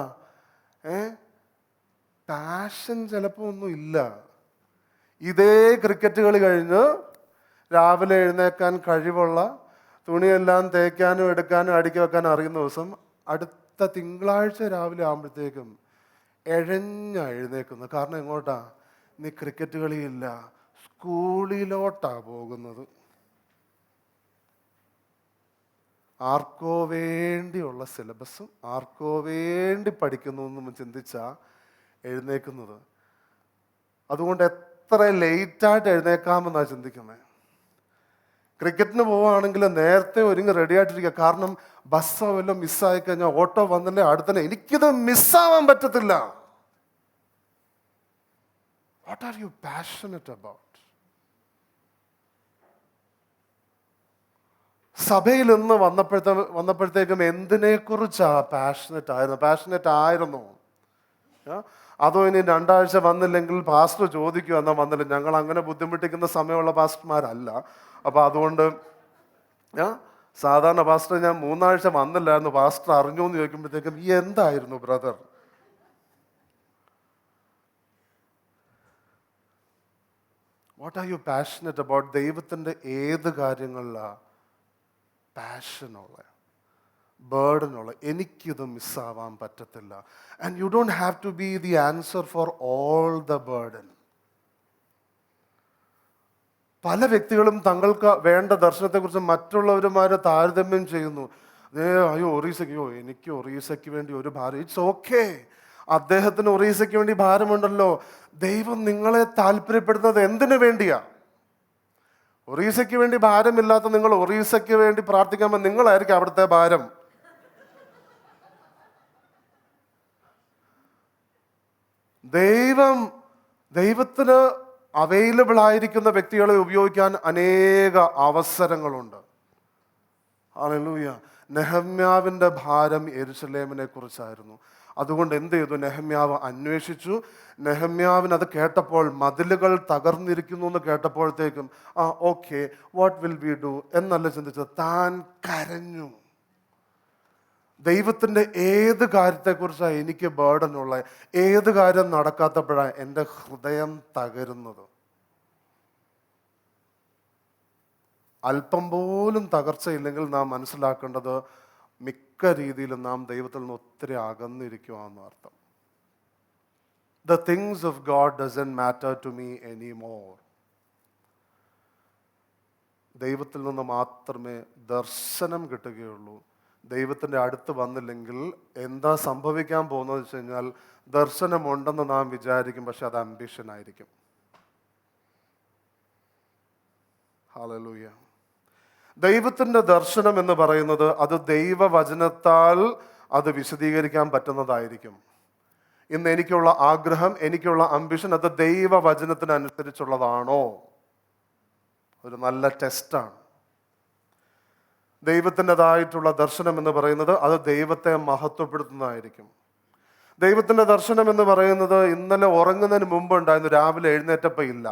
പാഷൻ ചിലപ്പോൾ ഒന്നും ഇല്ല. ഇതേ ക്രിക്കറ്റ് കളി കഴിഞ്ഞ് രാവിലെ എഴുന്നേക്കാൻ കഴിവുള്ള, തുണിയെല്ലാം തേക്കാനും എടുക്കാനും അടുക്കി വെക്കാനും അറിയുന്ന ദിവസം, അടുത്ത തിങ്കളാഴ്ച രാവിലെ ആകുമ്പോഴത്തേക്കും എഴുന്നേക്കുന്നു. കാരണം എങ്ങോട്ടാ? നീ ക്രിക്കറ്റ് കളിയില്ല, സ്കൂളിലോട്ടാ പോകുന്നത്. ആർക്കോ വേണ്ടിയുള്ള സിലബസും ആർക്കോ വേണ്ടി പഠിക്കുന്നു എന്നും ചിന്തിച്ചാ എഴുന്നേക്കുന്നത്. അതുകൊണ്ട് എത്ര ലേറ്റായിട്ട് എഴുന്നേക്കാമെന്നാണ് ചിന്തിക്കുന്നത്. ക്രിക്കറ്റിന് പോവുകയാണെങ്കിൽ നേരത്തെ ഒരുങ്ങി റെഡി ആയിട്ടിരിക്കുക. കാരണം ബസ്സോ വല്ലതും മിസ്സായി കഴിഞ്ഞാൽ, ഓട്ടോ വന്നില്ലേ അടുത്തന്നെ, എനിക്കിത് മിസ്സാവാൻ പറ്റത്തില്ല. What are you passionate about? സഭയിൽ നിന്ന് വന്നപ്പോഴത്തേക്കും എന്തിനെക്കുറിച്ചാ പാഷനറ്റ് ആയിരുന്നു? അതോ ഇനി 2 ആഴ്ച വന്നില്ലെങ്കിൽ പാസ്റ്റർ ചോദിക്കുക എന്നാ വന്നില്ല? ഞങ്ങൾ അങ്ങനെ ബുദ്ധിമുട്ടിക്കുന്ന സമയമുള്ള പാസ്റ്റർമാരല്ല. അപ്പം അതുകൊണ്ട് സാധാരണ പാസ്റ്റർ, ഞാൻ 3 ആഴ്ച വന്നില്ലായിരുന്നു, പാസ്റ്റർ അറിഞ്ഞു എന്ന് ചോദിക്കുമ്പോഴത്തേക്കും എന്തായിരുന്നു brother? What are you passionate about? ദൈവത്തിൻ്റെ ഏത് കാര്യങ്ങളിലാണ് പാഷനുള്ള? ബേർഡനുള്ള, എനിക്കിത് മിസ്സാവാൻ പറ്റത്തില്ല. And you don't have to be the answer for all the burden. പല വ്യക്തികളും തങ്ങൾക്ക് വേണ്ട ദർശനത്തെക്കുറിച്ച് മറ്റുള്ളവരുമായി താരതമ്യം ചെയ്യുന്നു. അയ്യോ ഒറീസയ്ക്ക്, എനിക്ക് ഒറീസയ്ക്ക് വേണ്ടി ഒരു ഭാരം. ഇറ്റ്സ് ഓക്കെ, അദ്ദേഹത്തിന് ഒറീസയ്ക്ക് വേണ്ടി ഭാരമുണ്ടല്ലോ. ദൈവം നിങ്ങളെ താല്പര്യപ്പെടുന്നത് എന്തിനു വേണ്ടിയാ? ഒറീസയ്ക്ക് വേണ്ടി ഭാരമില്ലാത്ത നിങ്ങൾ ഒറീസയ്ക്ക് വേണ്ടി പ്രാർത്ഥിക്കുമ്പോൾ നിങ്ങളായിരിക്കും അവിടുത്തെ ഭാരം. ദൈവത്തിന് അവൈലബിൾ ആയിരിക്കുന്ന വ്യക്തികളെ ഉപയോഗിക്കാൻ അനേക അവസരങ്ങളുണ്ട്. ഹല്ലേലൂയ. നെഹമ്യാവിൻ്റെ ഭാരം യെരൂശലേമിനെ കുറിച്ചായിരുന്നു. അതുകൊണ്ട് എന്ത് ചെയ്തു? നെഹമ്യാവ് അന്വേഷിച്ചു. നെഹമ്യാവിന് അത് കേട്ടപ്പോൾ, മതിലുകൾ തകർന്നിരിക്കുന്നു എന്ന് കേട്ടപ്പോഴത്തേക്കും okay, what will we do എന്നല്ല ചിന്തിച്ചത്, താൻ കരഞ്ഞു. ദൈവത്തിൻ്റെ ഏത് കാര്യത്തെക്കുറിച്ചാണ് എനിക്ക് ബേർഡനുള്ള, ഏത് കാര്യം നടക്കാത്തപ്പോഴാണ് എൻ്റെ ഹൃദയം തകരുന്നത്. അല്പം പോലും തകർച്ചയില്ലെങ്കിൽ നാം മനസ്സിലാക്കേണ്ടത് മിക്ക രീതിയിലും നാം ദൈവത്തിൽ നിന്ന് ഒത്തിരി അകന്നിരിക്കുവാന്ന് അർത്ഥം. The things of God doesn't matter to me anymore. ദൈവത്തിൽ നിന്ന് മാത്രമേ ദർശനം കിട്ടുകയുള്ളൂ. ദൈവത്തിൻ്റെ അടുത്ത് വന്നില്ലെങ്കിൽ എന്താ സംഭവിക്കാൻ പോകുന്നത് വെച്ച് കഴിഞ്ഞാൽ, ദർശനമുണ്ടെന്ന് നാം വിചാരിക്കും, പക്ഷെ അത് അംബിഷൻ ആയിരിക്കും. ഹല്ലേലൂയ. ദൈവത്തിൻ്റെ ദർശനം എന്ന് പറയുന്നത് അത് ദൈവവചനത്താൽ അത് വിശദീകരിക്കാൻ പറ്റുന്നതായിരിക്കും. ഇന്ന് എനിക്കുള്ള ആഗ്രഹം, എനിക്കുള്ള അംബിഷൻ, അത് ദൈവവചനത്തിനനുസരിച്ചുള്ളതാണോ? ഒരു നല്ല ടെസ്റ്റാണ്. ദൈവത്തിൻ്റെതായിട്ടുള്ള ദർശനം എന്ന് പറയുന്നത് അത് ദൈവത്തെ മഹത്വപ്പെടുത്തുന്നതായിരിക്കും. ദൈവത്തിൻ്റെ ദർശനം എന്ന് പറയുന്നത് ഇന്നലെ ഉറങ്ങുന്നതിന് മുമ്പ് ഉണ്ടായിരുന്നു, രാവിലെ എഴുന്നേറ്റപ്പോൾ ഇല്ല.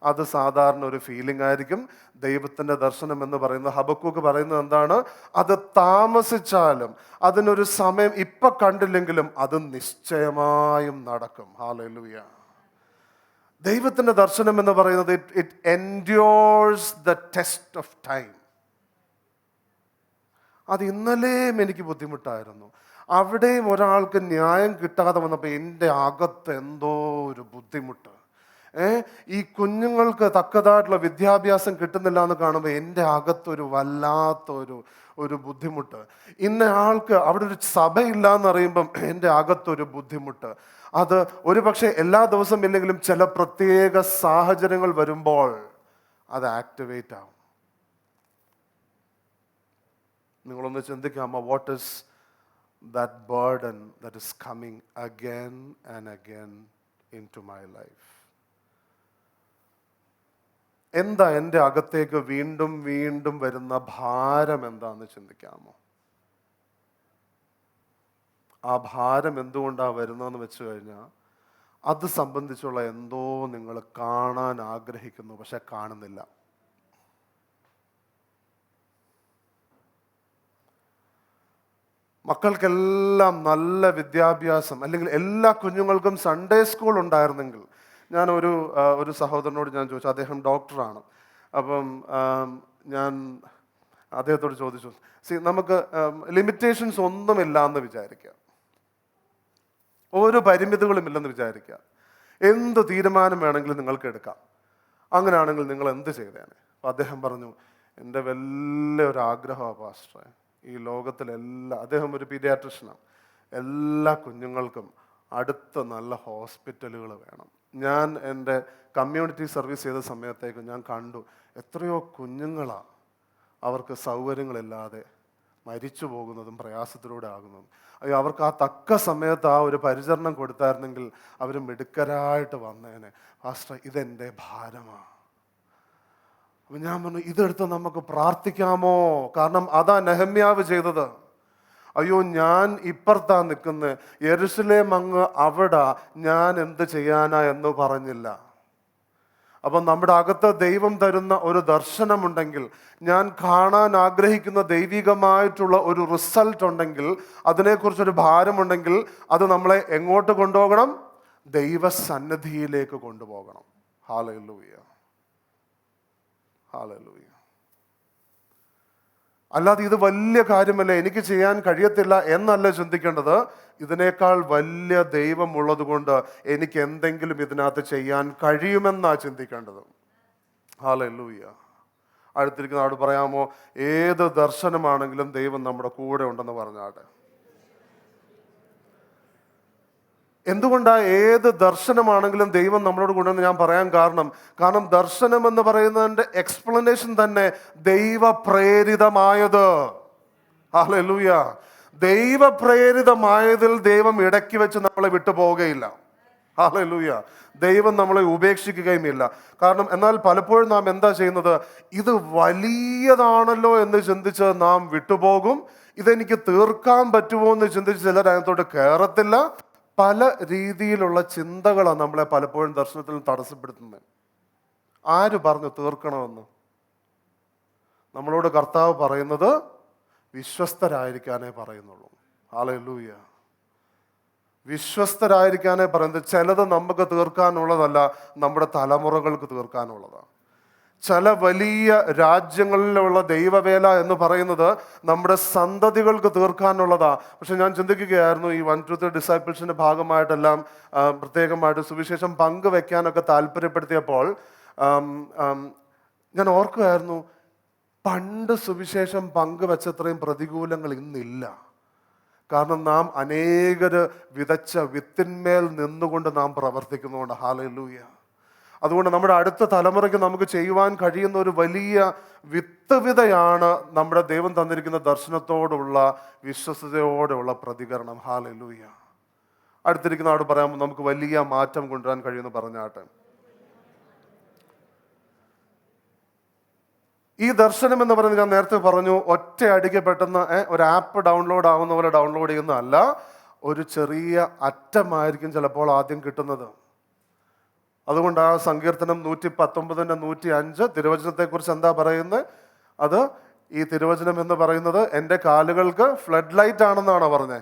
അത് സാധാരണ ഒരു ഫീലിംഗ് ആയിരിക്കും. ദൈവത്തിൻ്റെ ദർശനം എന്ന് പറയുന്നത്, ഹബക്കൂക്ക് പറയുന്നത് എന്താണ്? അത് താമസിച്ചാലും, അതിനൊരു സമയം ഇപ്പം കണ്ടില്ലെങ്കിലും അത് നിശ്ചയമായും നടക്കും. ഹല്ലേലൂയ. ദൈവത്തിൻ്റെ ദർശനം എന്ന് പറയുന്നത് it endures the test of time. അത് ഇന്നലെയും എനിക്ക് ബുദ്ധിമുട്ടായിരുന്നു. അവിടെയും ഒരാൾക്ക് ന്യായം കിട്ടാതെ വന്നപ്പോൾ എൻ്റെ അകത്ത് എന്തോ ഒരു ബുദ്ധിമുട്ട്. ഈ കുഞ്ഞുങ്ങൾക്ക് തക്കതായിട്ടുള്ള വിദ്യാഭ്യാസം കിട്ടുന്നില്ല എന്ന് കാണുമ്പോൾ എൻ്റെ അകത്തൊരു വല്ലാത്തൊരു ബുദ്ധിമുട്ട്. ഇന്ന ആൾക്ക് അവിടെ ഒരു സഭയില്ല എന്നറിയുമ്പം എൻ്റെ അകത്തൊരു ബുദ്ധിമുട്ട്. അത് ഒരു പക്ഷേ എല്ലാ ദിവസവും ഇല്ലെങ്കിലും ചില പ്രത്യേക സാഹചര്യങ്ങൾ വരുമ്പോൾ അത് ആക്ടിവേറ്റ് ആവും. നിങ്ങളൊന്ന് ചിന്തിക്കാമോ, what is that burden that is coming again and again into my life? എന്താ എൻ്റെ അകത്തേക്ക് വീണ്ടും വീണ്ടും വരുന്ന ഭാരം എന്താന്ന് ചിന്തിക്കാമോ? ആ ഭാരം എന്തുകൊണ്ടാണ് വരുന്നതെന്ന് വെച്ച് കഴിഞ്ഞാൽ, അത് സംബന്ധിച്ചുള്ള എന്തോ നിങ്ങൾ കാണാൻ ആഗ്രഹിക്കുന്നു, പക്ഷെ കാണുന്നില്ല. മക്കൾക്കെല്ലാം നല്ല വിദ്യാഭ്യാസം, അല്ലെങ്കിൽ എല്ലാ കുഞ്ഞുങ്ങൾക്കും സൺഡേ സ്കൂൾ ഉണ്ടായിരുന്നെങ്കിൽ. ഞാൻ ഒരു സഹോദരനോട് ഞാൻ ചോദിച്ചു, അദ്ദേഹം ഡോക്ടറാണ്. അപ്പം ഞാൻ അദ്ദേഹത്തോട് ചോദിച്ചു, നമുക്ക് ലിമിറ്റേഷൻസ് ഒന്നുമില്ല എന്ന് വിചാരിക്കുക, ഒരു പരിമിതികളും ഇല്ലെന്ന് വിചാരിക്കുക, എന്ത് തീരുമാനം വേണമെങ്കിലും നിങ്ങൾക്ക് എടുക്കാം, അങ്ങനെയാണെങ്കിൽ നിങ്ങൾ എന്ത് ചെയ്തേനെ? അപ്പം അദ്ദേഹം പറഞ്ഞു, എൻ്റെ വലിയൊരു ആഗ്രഹമാണ് പാസ്റ്ററെ, ഈ അദ്ദേഹം ഒരു പീഡിയാട്രിഷ്യനാണ്, എല്ലാ കുഞ്ഞുങ്ങൾക്കും അടുത്ത നല്ല ഹോസ്പിറ്റലുകൾ വേണം. ഞാൻ എൻ്റെ കമ്മ്യൂണിറ്റി സർവീസ് ചെയ്ത സമയത്തേക്ക് ഞാൻ കണ്ടു, എത്രയോ കുഞ്ഞുങ്ങളാണ് അവർക്ക് സൗകര്യങ്ങളില്ലാതെ മരിച്ചു പോകുന്നതും പ്രയാസത്തിലൂടെ ആകുന്നതും. അവർക്ക് ആ തക്ക സമയത്ത് ആ ഒരു പരിചരണം കൊടുത്തായിരുന്നെങ്കിൽ അവർ മിടുക്കരായിട്ട് വന്നേനെ. പാസ്റ്റർ, ഇതെൻ്റെ ഭാരമാണ്. അപ്പം ഞാൻ പറഞ്ഞു, ഇതെടുത്ത് നമുക്ക് പ്രാർത്ഥിക്കാമോ? കാരണം അതാ നെഹമ്യാവ് ചെയ്തത്. അയ്യോ, ഞാൻ ഇപ്പുറത്താ നിൽക്കുന്നത്, യെരൂശലേം അങ്ങ് അവിടെ, ഞാൻ എന്ത് ചെയ്യാനാ എന്ന് പറഞ്ഞില്ല. അപ്പം നമ്മുടെ അകത്ത് ദൈവം തരുന്ന ഒരു ദർശനമുണ്ടെങ്കിൽ, ഞാൻ കാണാൻ ആഗ്രഹിക്കുന്ന ദൈവികമായിട്ടുള്ള ഒരു റിസൾട്ട് ഉണ്ടെങ്കിൽ, അതിനെക്കുറിച്ചൊരു ഭാരമുണ്ടെങ്കിൽ, അത് നമ്മളെ എങ്ങോട്ട് കൊണ്ടുപോകണം? ദൈവസന്നിധിയിലേക്ക് കൊണ്ടുപോകണം. Hallelujah, hallelujah. അല്ലാതെ ഇത് വലിയ കാര്യമല്ല, എനിക്ക് ചെയ്യാൻ കഴിയത്തില്ല എന്നല്ല ചിന്തിക്കേണ്ടത്. ഇതിനേക്കാൾ വലിയ ദൈവം ഉള്ളത് കൊണ്ട് എനിക്ക് എന്തെങ്കിലും ഇതിനകത്ത് ചെയ്യാൻ കഴിയുമെന്നാ ചിന്തിക്കേണ്ടത്. ഹല്ലേലൂയ. അടുത്തിരിക്കുന്ന ആട് പറയാമോ, ഏത് ദർശനമാണെങ്കിലും ദൈവം നമ്മുടെ കൂടെ ഉണ്ടെന്ന് പറഞ്ഞാട്ടെ. എന്തുകൊണ്ടാ ഏത് ദർശനമാണെങ്കിലും ദൈവം നമ്മളോട് കൊണ്ടുവന്ന് ഞാൻ പറയാൻ കാരണം ദർശനം എന്ന് പറയുന്നതിൻ്റെ എക്സ്പ്ലനേഷൻ തന്നെ ദൈവപ്രേരിതമായത്. ഹല്ലേലൂയ. ദൈവപ്രേരിതമായതിൽ ദൈവം ഇടയ്ക്ക് വെച്ച് നമ്മളെ വിട്ടുപോവുകയില്ല. ഹല്ലേലൂയ. ദൈവം നമ്മളെ ഉപേക്ഷിക്കുകയുമില്ല. എന്നാൽ പലപ്പോഴും നാം എന്താ ചെയ്യുന്നത്, ഇത് വലിയതാണല്ലോ എന്ന് ചിന്തിച്ച് നാം വിട്ടുപോകും. ഇതെനിക്ക് തീർക്കാൻ പറ്റുമോ എന്ന് ചിന്തിച്ച് ചിലർ അതിനകത്തോട്ട് കയറത്തില്ല. പല രീതിയിലുള്ള ചിന്തകളാണ് നമ്മളെ പലപ്പോഴും ദർശനത്തിൽ തടസ്സപ്പെടുത്തുന്നത്. ആര് പറഞ്ഞു തീർക്കണമെന്ന്? നമ്മളോട് കർത്താവ് പറയുന്നത് വിശ്വസ്തരായിരിക്കാനേ പറയുന്നുള്ളൂ. ഹല്ലേലൂയ. വിശ്വസ്തരായിരിക്കാനേ പറയുന്നത്. ചിലത് നമുക്ക് തീർക്കാനുള്ളതല്ല, നമ്മുടെ തലമുറകൾക്ക് തീർക്കാനുള്ളതാണ്. ചില വലിയ രാജ്യങ്ങളിലുള്ള ദൈവവേല എന്ന് പറയുന്നത് നമ്മുടെ സന്തതികൾക്ക് തീർക്കാനുള്ളതാ. പക്ഷെ ഞാൻ ചിന്തിക്കുകയായിരുന്നു, ഈ 1 to 3 ഡിസൈപ്പിൾസിന്റെ ഭാഗമായിട്ടെല്ലാം പ്രത്യേകമായിട്ട് സുവിശേഷം പങ്കുവെക്കാനൊക്കെ താല്പര്യപ്പെടുത്തിയപ്പോൾ ഞാൻ ഓർക്കുകയായിരുന്നു, പണ്ട് സുവിശേഷം പങ്കുവെച്ചത്രയും പ്രതികൂലങ്ങൾ ഇന്നില്ല. നാം അനേകര് വിതച്ച വിത്തിന്മേൽ നിന്നുകൊണ്ട് നാം പ്രവർത്തിക്കുന്നുണ്ട്. ഹല്ലേലൂയ. അതുകൊണ്ട് നമ്മുടെ അടുത്ത തലമുറയ്ക്ക് നമുക്ക് ചെയ്യുവാൻ കഴിയുന്ന ഒരു വലിയ വിത്തവിതയാണ് നമ്മുടെ ദൈവം തന്നിരിക്കുന്ന ദർശനത്തോടുള്ള വിശ്വസ്തയോടുള്ള പ്രതികരണം. ഹല്ലേലൂയ. അടുത്തിരിക്കുന്ന ആട് പറയാമോ, നമുക്ക് വലിയ മാറ്റം കൊണ്ടുവരാൻ കഴിയുമെന്ന് പറഞ്ഞാട്ടെ. ഈ ദർശനം എന്ന് പറയുന്നത് ഞാൻ നേരത്തെ പറഞ്ഞു, ഒറ്റ അടിക്ക് പെട്ടെന്ന് ഒരു ആപ്പ് ഡൗൺലോഡ് ആവുന്ന പോലെ ഡൗൺലോഡ് ചെയ്യുന്നതല്ല. ഒരു ചെറിയ അറ്റമായിരിക്കും ചിലപ്പോൾ ആദ്യം കിട്ടുന്നത്. അതുകൊണ്ട് ആ സങ്കീർത്തനം 119 105 തിരുവചനത്തെക്കുറിച്ച് എന്താ പറയുന്നത്? അത് ഈ തിരുവചനം എന്ന് പറയുന്നത് എൻ്റെ കാലുകൾക്ക് ഫ്ലഡ് ലൈറ്റ് ആണെന്നാണോ പറഞ്ഞേ?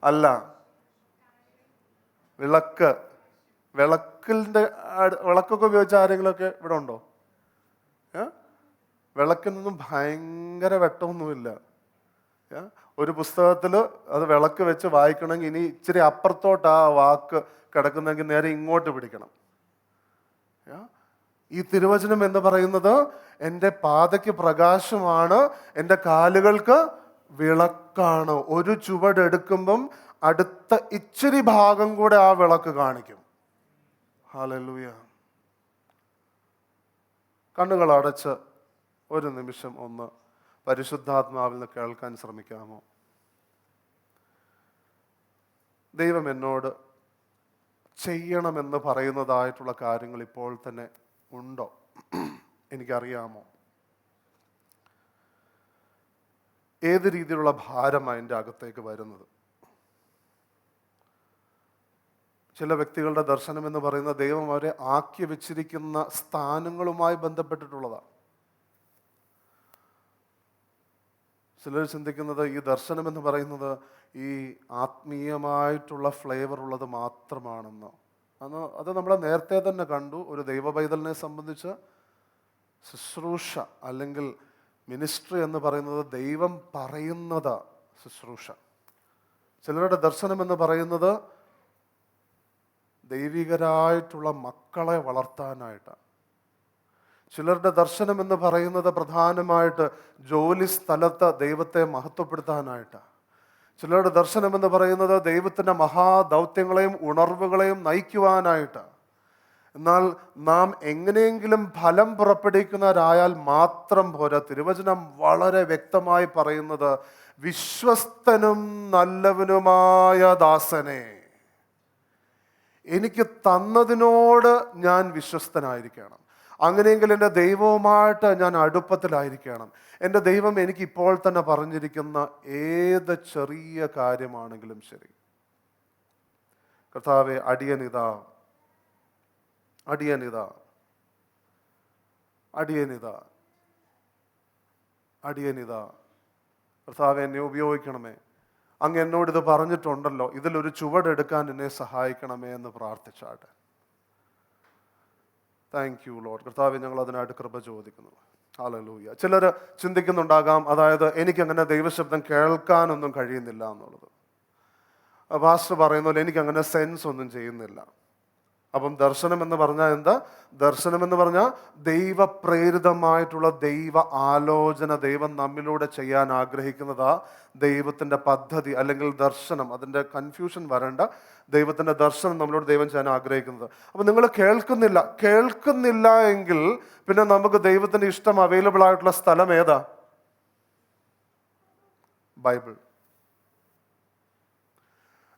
അല്ല, വിളക്കൊക്കെ ഉപയോഗിച്ച ആരെങ്കിലുമൊക്കെ ഇവിടെ ഉണ്ടോ? വിളക്കിനൊന്നും ഭയങ്കര വെട്ടമൊന്നുമില്ല. ഒരു പുസ്തകത്തിൽ അത് വിളക്ക് വെച്ച് വായിക്കണമെങ്കിൽ ഇനി ഇച്ചിരി അപ്പുറത്തോട്ട് ആ വാക്ക് കിടക്കുന്നെങ്കിൽ നേരെ ഇങ്ങോട്ട് പിടിക്കണം. ഈ തിരുവചനം എന്ന് പറയുന്നത് എൻ്റെ പാതയ്ക്ക് പ്രകാശമാണ്, എൻ്റെ കാലുകൾക്ക് വിളക്കാണ്. ഒരു ചുവടെടുക്കുമ്പം അടുത്ത ഇച്ചിരി ഭാഗം കൂടെ ആ വിളക്ക് കാണിക്കും. ഹല്ലേലൂയ. കണ്ണുകൾ അടച്ച് ഒരു നിമിഷം ഒന്ന് പരിശുദ്ധാത്മാവിൽ നിന്ന് കേൾക്കാൻ ശ്രമിക്കാമോ? ദൈവം എന്നോട് ചെയ്യണമെന്ന് പറയുന്നതായിട്ടുള്ള കാര്യങ്ങൾ ഇപ്പോൾ തന്നെ ഉണ്ടോ? എനിക്കറിയാമോ? ഏത് രീതിയിലുള്ള ഭാരമാണ് എൻ്റെ അകത്തേക്ക് വരുന്നത്? ചില വ്യക്തികളുടെ ദർശനം എന്ന് പറയുന്ന ദൈവം അവരെ ആക്കി വെച്ചിരിക്കുന്ന സ്ഥാനങ്ങളുമായി ബന്ധപ്പെട്ടിട്ടുള്ളതാണ്. ചിലർ ചിന്തിക്കുന്നത് ഈ ദർശനം എന്ന് പറയുന്നത് ഈ ആത്മീയമായിട്ടുള്ള ഫ്ലേവർ ഉള്ളത് മാത്രമാണെന്ന്. അത് നമ്മൾ നേരത്തെ തന്നെ കണ്ടു. ഒരു ദൈവ പൈതലിനെ സംബന്ധിച്ച് ശുശ്രൂഷ അല്ലെങ്കിൽ മിനിസ്ട്രി എന്ന് പറയുന്നത് ദൈവം പറയുന്നത് ശുശ്രൂഷ. ചിലരുടെ ദർശനം എന്ന് പറയുന്നത് ദൈവികരായിട്ടുള്ള മക്കളെ വളർത്താനായിട്ടാണ്. ചിലരുടെ ദർശനം എന്ന് പറയുന്നത് പ്രധാനമായിട്ട് ജോലി സ്ഥലത്ത് ദൈവത്തെ മഹത്വപ്പെടുത്താനായിട്ടാണ്. ചിലരുടെ ദർശനം എന്ന് പറയുന്നത് ദൈവത്തിൻ്റെ മഹാദൗത്യങ്ങളെയും ഉണർവുകളെയും നയിക്കുവാനായിട്ടാണ്. എന്നാൽ നാം എങ്ങനെയെങ്കിലും ഫലം പുറപ്പെടുവിക്കുന്നവരായാൽ മാത്രം പോരാ. തിരുവചനം വളരെ വ്യക്തമായി പറയുന്നത് വിശ്വസ്തനും നല്ലവനുമായ ദാസനെ, എനിക്ക് തന്നതിനോട് ഞാൻ വിശ്വസ്തനായിരിക്കണം. അങ്ങനെയെങ്കിൽ എൻ്റെ ദൈവവുമായിട്ട് ഞാൻ അടുപ്പത്തിലായിരിക്കണം. എൻ്റെ ദൈവം എനിക്ക് ഇപ്പോൾ തന്നെ പറഞ്ഞിരിക്കുന്ന ഏത് ചെറിയ കാര്യമാണെങ്കിലും ശരി, കർത്താവേ അടിയനിതാ അടിയനിതാ അടിയനിതാ അടിയനിതാ കർത്താവേ എന്നെ ഉപയോഗിക്കണമേ. അങ്ങ് എന്നോട് ഇത് പറഞ്ഞിട്ടുണ്ടല്ലോ, ഇതിലൊരു ചുവടെടുക്കാൻ എന്നെ സഹായിക്കണമേ എന്ന് പ്രാർത്ഥിച്ചാട്ടെ. Thank you Lord. കർത്താവേ ഞങ്ങൾ അതിനായിട്ട് കൃപ ചോദിക്കുന്നു. ഹല്ലേലൂയ. ചിലർ ചിന്തിക്കുന്നുണ്ടാകാം, അതായത് എനിക്കങ്ങനെ ദൈവശബ്ദം കേൾക്കാനൊന്നും കഴിയുന്നില്ല എന്നുള്ളത്. പാസ്റ്റർ പറയുന്ന പോലെ എനിക്കങ്ങനെ സെൻസ് ഒന്നും ചെയ്യുന്നില്ല. അപ്പം ദർശനം എന്ന് പറഞ്ഞാൽ എന്താ? ദർശനം എന്ന് പറഞ്ഞാൽ ദൈവപ്രേരിതമായിട്ടുള്ള ദൈവ ആലോചന, ദൈവം നമ്മിലൂടെ ചെയ്യാൻ ആഗ്രഹിക്കുന്നതാ ദൈവത്തിൻ്റെ പദ്ധതി അല്ലെങ്കിൽ ദർശനം. അതിൻ്റെ കൺഫ്യൂഷൻ വരണ്ട. ദൈവത്തിൻ്റെ ദർശനം നമ്മളോട് ദൈവം ചെയ്യാൻ ആഗ്രഹിക്കുന്നത്. അപ്പം നിങ്ങൾ കേൾക്കുന്നില്ല എങ്കിൽ പിന്നെ നമുക്ക് ദൈവത്തിൻ്റെ ഇഷ്ടം അവൈലബിൾ ആയിട്ടുള്ള സ്ഥലം ഏതാ? ബൈബിൾ.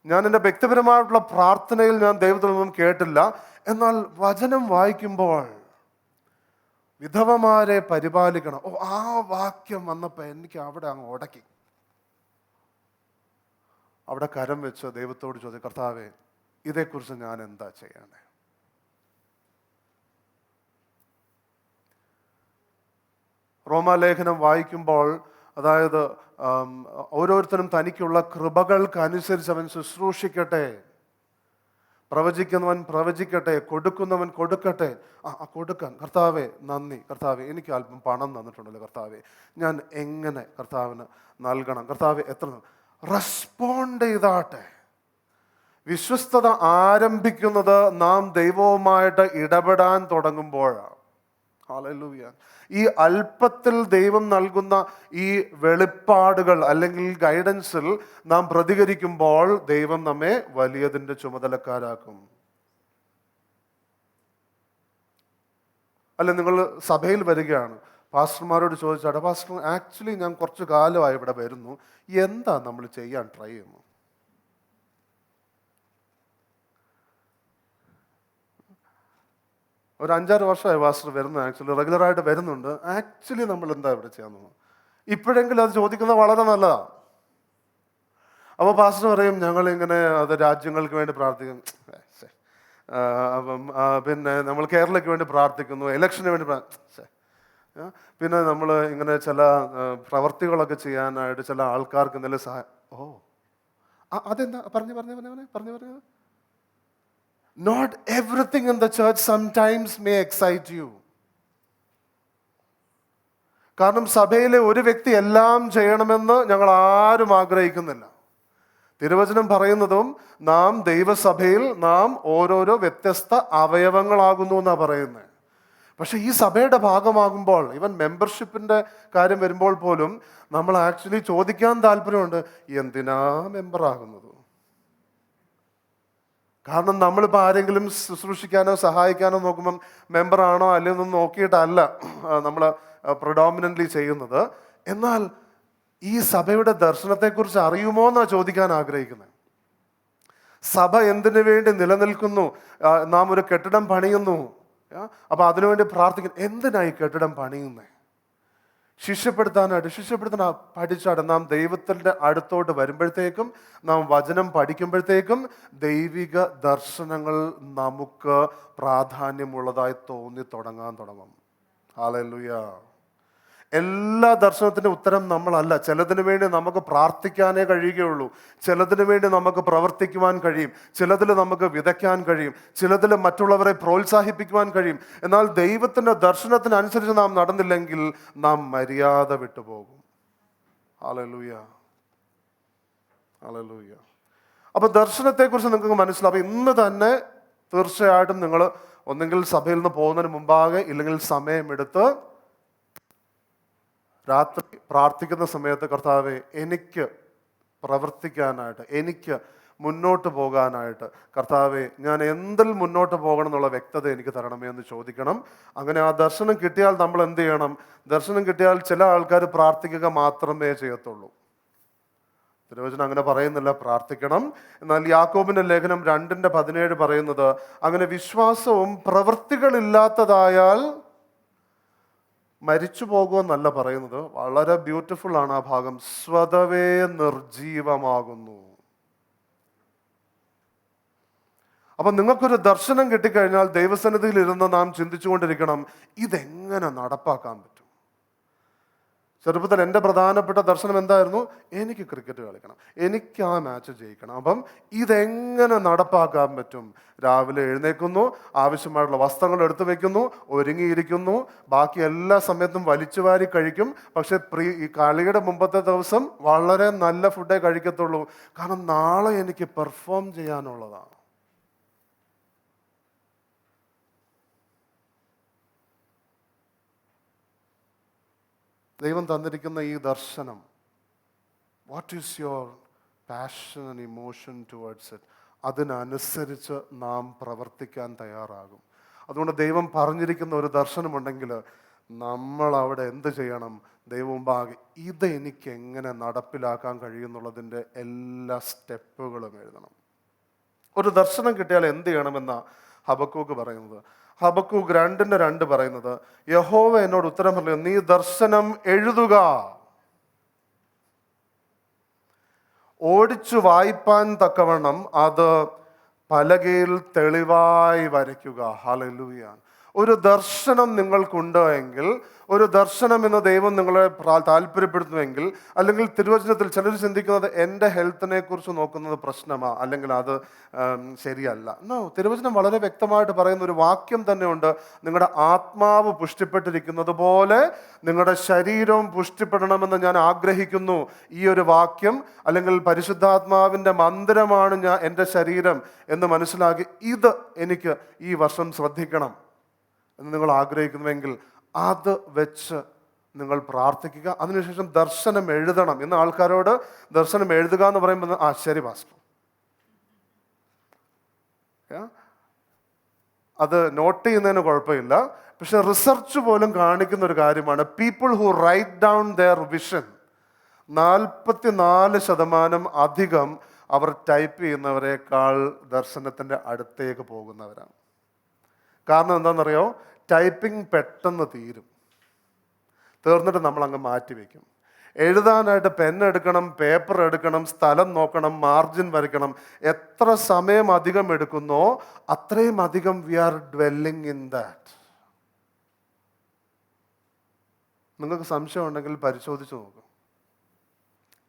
ഞാൻ എൻ്റെ വ്യക്തിപരമായിട്ടുള്ള പ്രാർത്ഥനയിൽ ഞാൻ ദൈവത്തിൽ നിന്നും കേട്ടില്ല. എന്നാൽ വചനം വായിക്കുമ്പോൾ വിധവമാരെ പരിപാലിക്കണം, ആ വാക്യം വന്നപ്പോൾ എനിക്ക് അവിടെ അങ്ങ് ഉടക്കി. അവിടെ കരം വെച്ച് ദൈവത്തോട് ചോദിച്ചു, കർത്താവേ, ഇതേക്കുറിച്ച് ഞാൻ എന്താ ചെയ്യണേ? റോമാലേഖനം വായിക്കുമ്പോൾ, അതായത് ഓരോരുത്തരും തനിക്കുള്ള കൃപകൾക്കനുസരിച്ച് അവൻ ശുശ്രൂഷിക്കട്ടെ, പ്രവചിക്കുന്നവൻ പ്രവചിക്കട്ടെ, കൊടുക്കുന്നവൻ കൊടുക്കട്ടെ. കൊടുക്കാൻ കർത്താവേ നന്ദി, കർത്താവേ എനിക്ക് അല്പം പണം തന്നിട്ടുണ്ടല്ലോ, കർത്താവേ ഞാൻ എങ്ങനെ കർത്താവിന് നൽകണം, കർത്താവേ എത്ര റെസ്പോണ്ട് ചെയ്താട്ടെ. വിശ്വസ്തത ആരംഭിക്കുന്നത് നാം ദൈവവുമായിട്ട് ഇടപെടാൻ തുടങ്ങുമ്പോഴാണ്. ഹല്ലേലൂയ. ഈ അല്പത്തിൽ ദൈവം നൽകുന്ന ഈ വെളിപ്പാടുകൾ അല്ലെങ്കിൽ ഗൈഡൻസിൽ നാം പ്രതികരിക്കുമ്പോൾ ദൈവം നമ്മെ വലിയതിൻ്റെ ചുമതലക്കാരാക്കും. അല്ല, നിങ്ങൾ സഭയിൽ വരികയാണ്, പാസ്റ്റർമാരോട് ചോദിച്ചാട്ടെ, പാസ്റ്റർ ആക്ച്വലി ഞാൻ കുറച്ച് കാലമായി ഇവിടെ വരുന്നു, എന്താ നമ്മൾ ചെയ്യാൻ ട്രൈ ചെയ്യുന്നു? ഒരു 5-6 വർഷമായി പാസ്റ്റർ വരുന്നു, ആക്ച്വലി റെഗുലറായിട്ട് വരുന്നുണ്ട്, ആക്ച്വലി നമ്മൾ എന്താ ഇവിടെ ചെയ്യാൻ തോന്നുന്നു? ഇപ്പോഴെങ്കിലും അത് ചോദിക്കുന്നത് വളരെ നല്ലതാണ്. അപ്പോൾ പാസ്റ്റർ പറയും, ഞങ്ങളിങ്ങനെ അത് രാജ്യങ്ങൾക്ക് വേണ്ടി പ്രാർത്ഥിക്കും, അപ്പം പിന്നെ നമ്മൾ കേരളയ്ക്ക് വേണ്ടി പ്രാർത്ഥിക്കുന്നു, ഇലക്ഷന് വേണ്ടി പിന്നെ നമ്മൾ ഇങ്ങനെ ചില പ്രവർത്തികളൊക്കെ ചെയ്യാനായിട്ട് ചില ആൾക്കാർക്ക് എന്തെങ്കിലും സഹായം. അതെന്താ പറഞ്ഞു. Not everything in the church sometimes may excite you. കാരണം സഭയിലെ ഒരു വ്യക്തി എല്ലാം ചെയ്യണമെന്ന് ഞങ്ങൾ ആരും ആഗ്രഹിക്കുന്നില്ല. തിരുവചനം പറയുന്നതും നാം ദൈവസഭയിൽ നാം ഓരോരോ വ്യത്യസ്ത അവയവങ്ങളാകുന്നു എന്നാണ് പറയുന്നത്. പക്ഷെ ഈ സഭയുടെ ഭാഗമാകുമ്പോൾ, ഈവൻ മെമ്പർഷിപ്പിൻ്റെ കാര്യം വരുമ്പോൾ പോലും നമ്മൾ ആക്ച്വലി ചോദിക്കാൻ താല്പര്യമുണ്ട്, എന്തിനാ മെമ്പറാകുന്നത്? കാരണം നമ്മളിപ്പോൾ ആരെങ്കിലും ശുശ്രൂഷിക്കാനോ സഹായിക്കാനോ നോക്കുമ്പം മെമ്പറാണോ അല്ലെന്നൊന്നും നോക്കിയിട്ടല്ല നമ്മൾ പ്രൊഡോമിനൻ്റ്ലി ചെയ്യുന്നത്. എന്നാൽ ഈ സഭയുടെ ദർശനത്തെക്കുറിച്ച് അറിയുമോ എന്നാണ് ചോദിക്കാൻ ആഗ്രഹിക്കുന്നത്. സഭ എന്തിനു വേണ്ടി നിലനിൽക്കുന്നു? നാം ഒരു കെട്ടിടം പണിയുന്നു, അപ്പം അതിനുവേണ്ടി പ്രാർത്ഥിക്കുന്നു. എന്തിനായി കെട്ടിടം പണിയുന്നേ? ശിഷ്യപ്പെടുത്താൻ പഠിച്ചാണ് നാം ദൈവത്തിൻ്റെ അടുത്തോട്ട് വരുമ്പോഴത്തേക്കും, നാം വചനം പഠിക്കുമ്പോഴത്തേക്കും ദൈവിക ദർശനങ്ങൾ നമുക്ക് പ്രാധാന്യമുള്ളതായി തുടങ്ങും. ഹല്ലേലൂയ. എല്ലാ ദർശനത്തിൻ്റെ ഉത്തരം നമ്മളല്ല. ചിലതിനു വേണ്ടി നമുക്ക് പ്രാർത്ഥിക്കാനേ കഴിയുകയുള്ളൂ, ചിലതിനു വേണ്ടി നമുക്ക് പ്രവർത്തിക്കുവാൻ കഴിയും, ചിലതിൽ നമുക്ക് വിതയ്ക്കാൻ കഴിയും, ചിലതിൽ മറ്റുള്ളവരെ പ്രോത്സാഹിപ്പിക്കുവാൻ കഴിയും. എന്നാൽ ദൈവത്തിൻ്റെ ദർശനത്തിനനുസരിച്ച് നാം നടന്നില്ലെങ്കിൽ നാം മര്യാദ വിട്ടുപോകും. ഹല്ലേലൂയ. ഹല്ലേലൂയ. അപ്പോൾ ദർശനത്തെക്കുറിച്ച് നിങ്ങൾക്ക് മനസ്സിലാവും. ഇന്ന് തന്നെ തീർച്ചയായിട്ടും നിങ്ങൾ ഒന്നെങ്കിൽ സഭയിൽ നിന്ന് പോകുന്നതിന് മുമ്പാകെ, ഇല്ലെങ്കിൽ സമയമെടുത്ത് രാത്രി പ്രാർത്ഥിക്കുന്ന സമയത്ത്, കർത്താവേ എനിക്ക് പ്രവർത്തിക്കാനായിട്ട്, എനിക്ക് മുന്നോട്ട് പോകാനായിട്ട്, കർത്താവേ ഞാൻ എന്തിൽ മുന്നോട്ട് പോകണം എന്നുള്ള വ്യക്തത എനിക്ക് തരണമേ എന്ന് ചോദിക്കണം. അങ്ങനെ ആ ദർശനം കിട്ടിയാൽ നമ്മൾ എന്ത് ചെയ്യണം? ദർശനം കിട്ടിയാൽ ചില ആൾക്കാർ പ്രാർത്ഥിക്കുക മാത്രമേ ചെയ്യത്തുള്ളൂ. തിരുവചനം അങ്ങനെ പറയുന്നില്ല, പ്രാർത്ഥിക്കണം. എന്നാൽ യാക്കോബിന്റെ ലേഖനം 2:17 പറയുന്നത്, അങ്ങനെ വിശ്വാസവും പ്രവൃത്തികളില്ലാത്തതായാൽ മരിച്ചു പോകുമെന്നല്ല പറയുന്നത്. വളരെ ബ്യൂട്ടിഫുൾ ആണ് ആ ഭാഗം. സ്വതവേ നിർജീവമാകുന്നു. അപ്പം നിങ്ങൾക്കൊരു ദർശനം കിട്ടിക്കഴിഞ്ഞാൽ ദൈവസന്നിധിയിൽ ഇരുന്ന് നാം ചിന്തിച്ചുകൊണ്ടിരിക്കണം, ഇതെങ്ങനെ നടപ്പാക്കാൻ പറ്റും? ചെറുപ്പത്തിൽ എൻ്റെ പ്രധാനപ്പെട്ട ദർശനം എന്തായിരുന്നു? എനിക്ക് ക്രിക്കറ്റ് കളിക്കണം, എനിക്ക് ആ മാച്ച് ജയിക്കണം. അപ്പം ഇതെങ്ങനെ നടപ്പാക്കാൻ പറ്റും? രാവിലെ എഴുന്നേൽക്കുന്നു, ആവശ്യമായിട്ടുള്ള വസ്ത്രങ്ങൾ എടുത്തു വെക്കുന്നു, ഒരുങ്ങിയിരിക്കുന്നു, ബാക്കി എല്ലാ സമയത്തും വലിച്ചു വാരി കഴിക്കും. പക്ഷെ ഈ കളിയുടെ മുമ്പത്തെ ദിവസം വളരെ നല്ല ഫുഡേ കഴിക്കത്തുള്ളൂ. കാരണം നാളെ എനിക്ക് പെർഫോം ചെയ്യാനുള്ളതാണ്. ദൈവം തന്നിരിക്കുന്ന ഈ ദർശനം, what is your passion and emotion towards it, അതിനനുസരിച്ച് നാം പ്രവർത്തിക്കാൻ തയ്യാറാകും. അതുകൊണ്ട് ദൈവം പറഞ്ഞിരിക്കുന്ന ഒരു ദർശനമുണ്ടെങ്കിൽ നമ്മൾ അവിടെ എന്ത് ചെയ്യണം? ദൈവമുമ്പാകെ ഇത് എനിക്ക് എങ്ങനെ നടപ്പിലാക്കാൻ കഴിയുന്നുള്ളതിൻ്റെ എല്ലാ സ്റ്റെപ്പുകളും എഴുതണം. ഒരു ദർശനം കിട്ടിയാൽ എന്ത് ചെയ്യണമെന്ന ഹബക്കൂക്ക് പറയുന്നത്. ഹബക്കൂക്ക് 2:2 പറയുന്നത്, യഹോവ എന്നോട് ഉത്തരം പറഞ്ഞു, നീ ദർശനം എഴുതുക, ഓടിച്ചു വായിപ്പാൻ തക്കവണ്ണം അത് പലകയിൽ തെളിവായി വരയ്ക്കുക. ഹല്ലേലൂയ. ഒരു ദർശനം നിങ്ങൾക്കുണ്ട് എങ്കിൽ, ഒരു ദർശനം എന്ന് ദൈവം നിങ്ങളെ താല്പര്യപ്പെടുത്തുമെങ്കിൽ, അല്ലെങ്കിൽ തിരുവചനത്തിൽ ചിലർ ചിന്തിക്കുന്നത് എൻ്റെ ഹെൽത്തിനെ കുറിച്ച് നോക്കുന്നത് പ്രശ്നമാണ്, അല്ലെങ്കിൽ അത് ശരിയല്ല. തിരുവചനം വളരെ വ്യക്തമായിട്ട് പറയുന്ന ഒരു വാക്യം തന്നെയുണ്ട്. നിങ്ങളുടെ ആത്മാവ് പുഷ്ടിപ്പെട്ടിരിക്കുന്നത് പോലെ നിങ്ങളുടെ ശരീരവും പുഷ്ടിപ്പെടണമെന്ന് ഞാൻ ആഗ്രഹിക്കുന്നു. ഈ ഒരു വാക്യം, അല്ലെങ്കിൽ പരിശുദ്ധാത്മാവിൻ്റെ മന്ദിരമാണ് എൻ്റെ ശരീരം എന്ന് മനസ്സിലാക്കി ഇത് എനിക്ക് ഈ വർഷം ശ്രദ്ധിക്കണം എന്ന് നിങ്ങൾ ആഗ്രഹിക്കുന്നുവെങ്കിൽ അത് വെച്ച് നിങ്ങൾ പ്രാർത്ഥിക്കുക. അതിനുശേഷം ദർശനം എഴുതണം. ഇന്ന് ആൾക്കാരോട് ദർശനം എഴുതുക എന്ന് പറയുമ്പോൾ ശരി പാസ്റ്റർ, അത് നോട്ട് ചെയ്യുന്നതിന് കുഴപ്പമില്ല. പക്ഷെ റിസർച്ച് പോലും കാണിക്കുന്ന ഒരു കാര്യമാണ്, people who write down their vision 44% അധികം അവർ ടൈപ്പ് ചെയ്യുന്നവരെക്കാൾ ദർശനത്തിൻ്റെ അടുത്തേക്ക് പോകുന്നവരാണ്. കാരണം എന്താണെന്നറിയോ? ടൈപ്പിംഗ് പെട്ടെന്ന് തീർന്നിട്ട് നമ്മളങ്ങ് മാറ്റി വയ്ക്കും. എഴുതാനായിട്ട് പെന്നെടുക്കണം, പേപ്പർ എടുക്കണം, സ്ഥലം നോക്കണം, മാർജിൻ വരയ്ക്കണം. എത്ര സമയം അധികം എടുക്കുന്നോ അത്രയും അധികം വി ആർ ഡ്വെല്ലിങ് ഇൻ ദാറ്റ്. നിങ്ങൾക്ക് സംശയം ഉണ്ടെങ്കിൽ പരിശോധിച്ച് നോക്കുക.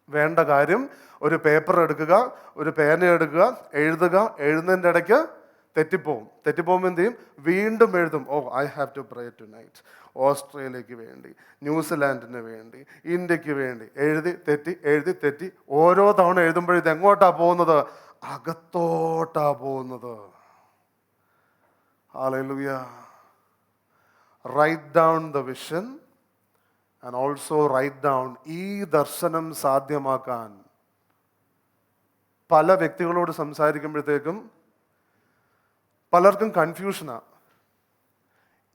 വേണ്ട കാര്യം, ഒരു പേപ്പർ എടുക്കുക, ഒരു പേന എടുക്കുക, എഴുതുക. എഴുതുന്നതിൻ്റെ ഇടയ്ക്ക് തെറ്റിപ്പോകുമ്പോൾ എന്ത് ചെയ്യും? വീണ്ടും എഴുതും. I have to pray tonight. ഓസ്ട്രേലിയക്ക് വേണ്ടി, ന്യൂസിലാൻഡിന് വേണ്ടി, ഇന്ത്യക്ക് വേണ്ടി എഴുതി തെറ്റി ഓരോ തവണ എഴുതുമ്പോഴും ഇത് എങ്ങോട്ടാ പോകുന്നത്? അകത്തോട്ടാ പോകുന്നത്. Hallelujah. Write down the vision and also write down. ഈ ദർശനം സാധ്യമാക്കാൻ പല വ്യക്തികളോട് സംസാരിക്കുമ്പോഴത്തേക്കും പലർക്കും കൺഫ്യൂഷനാണ്.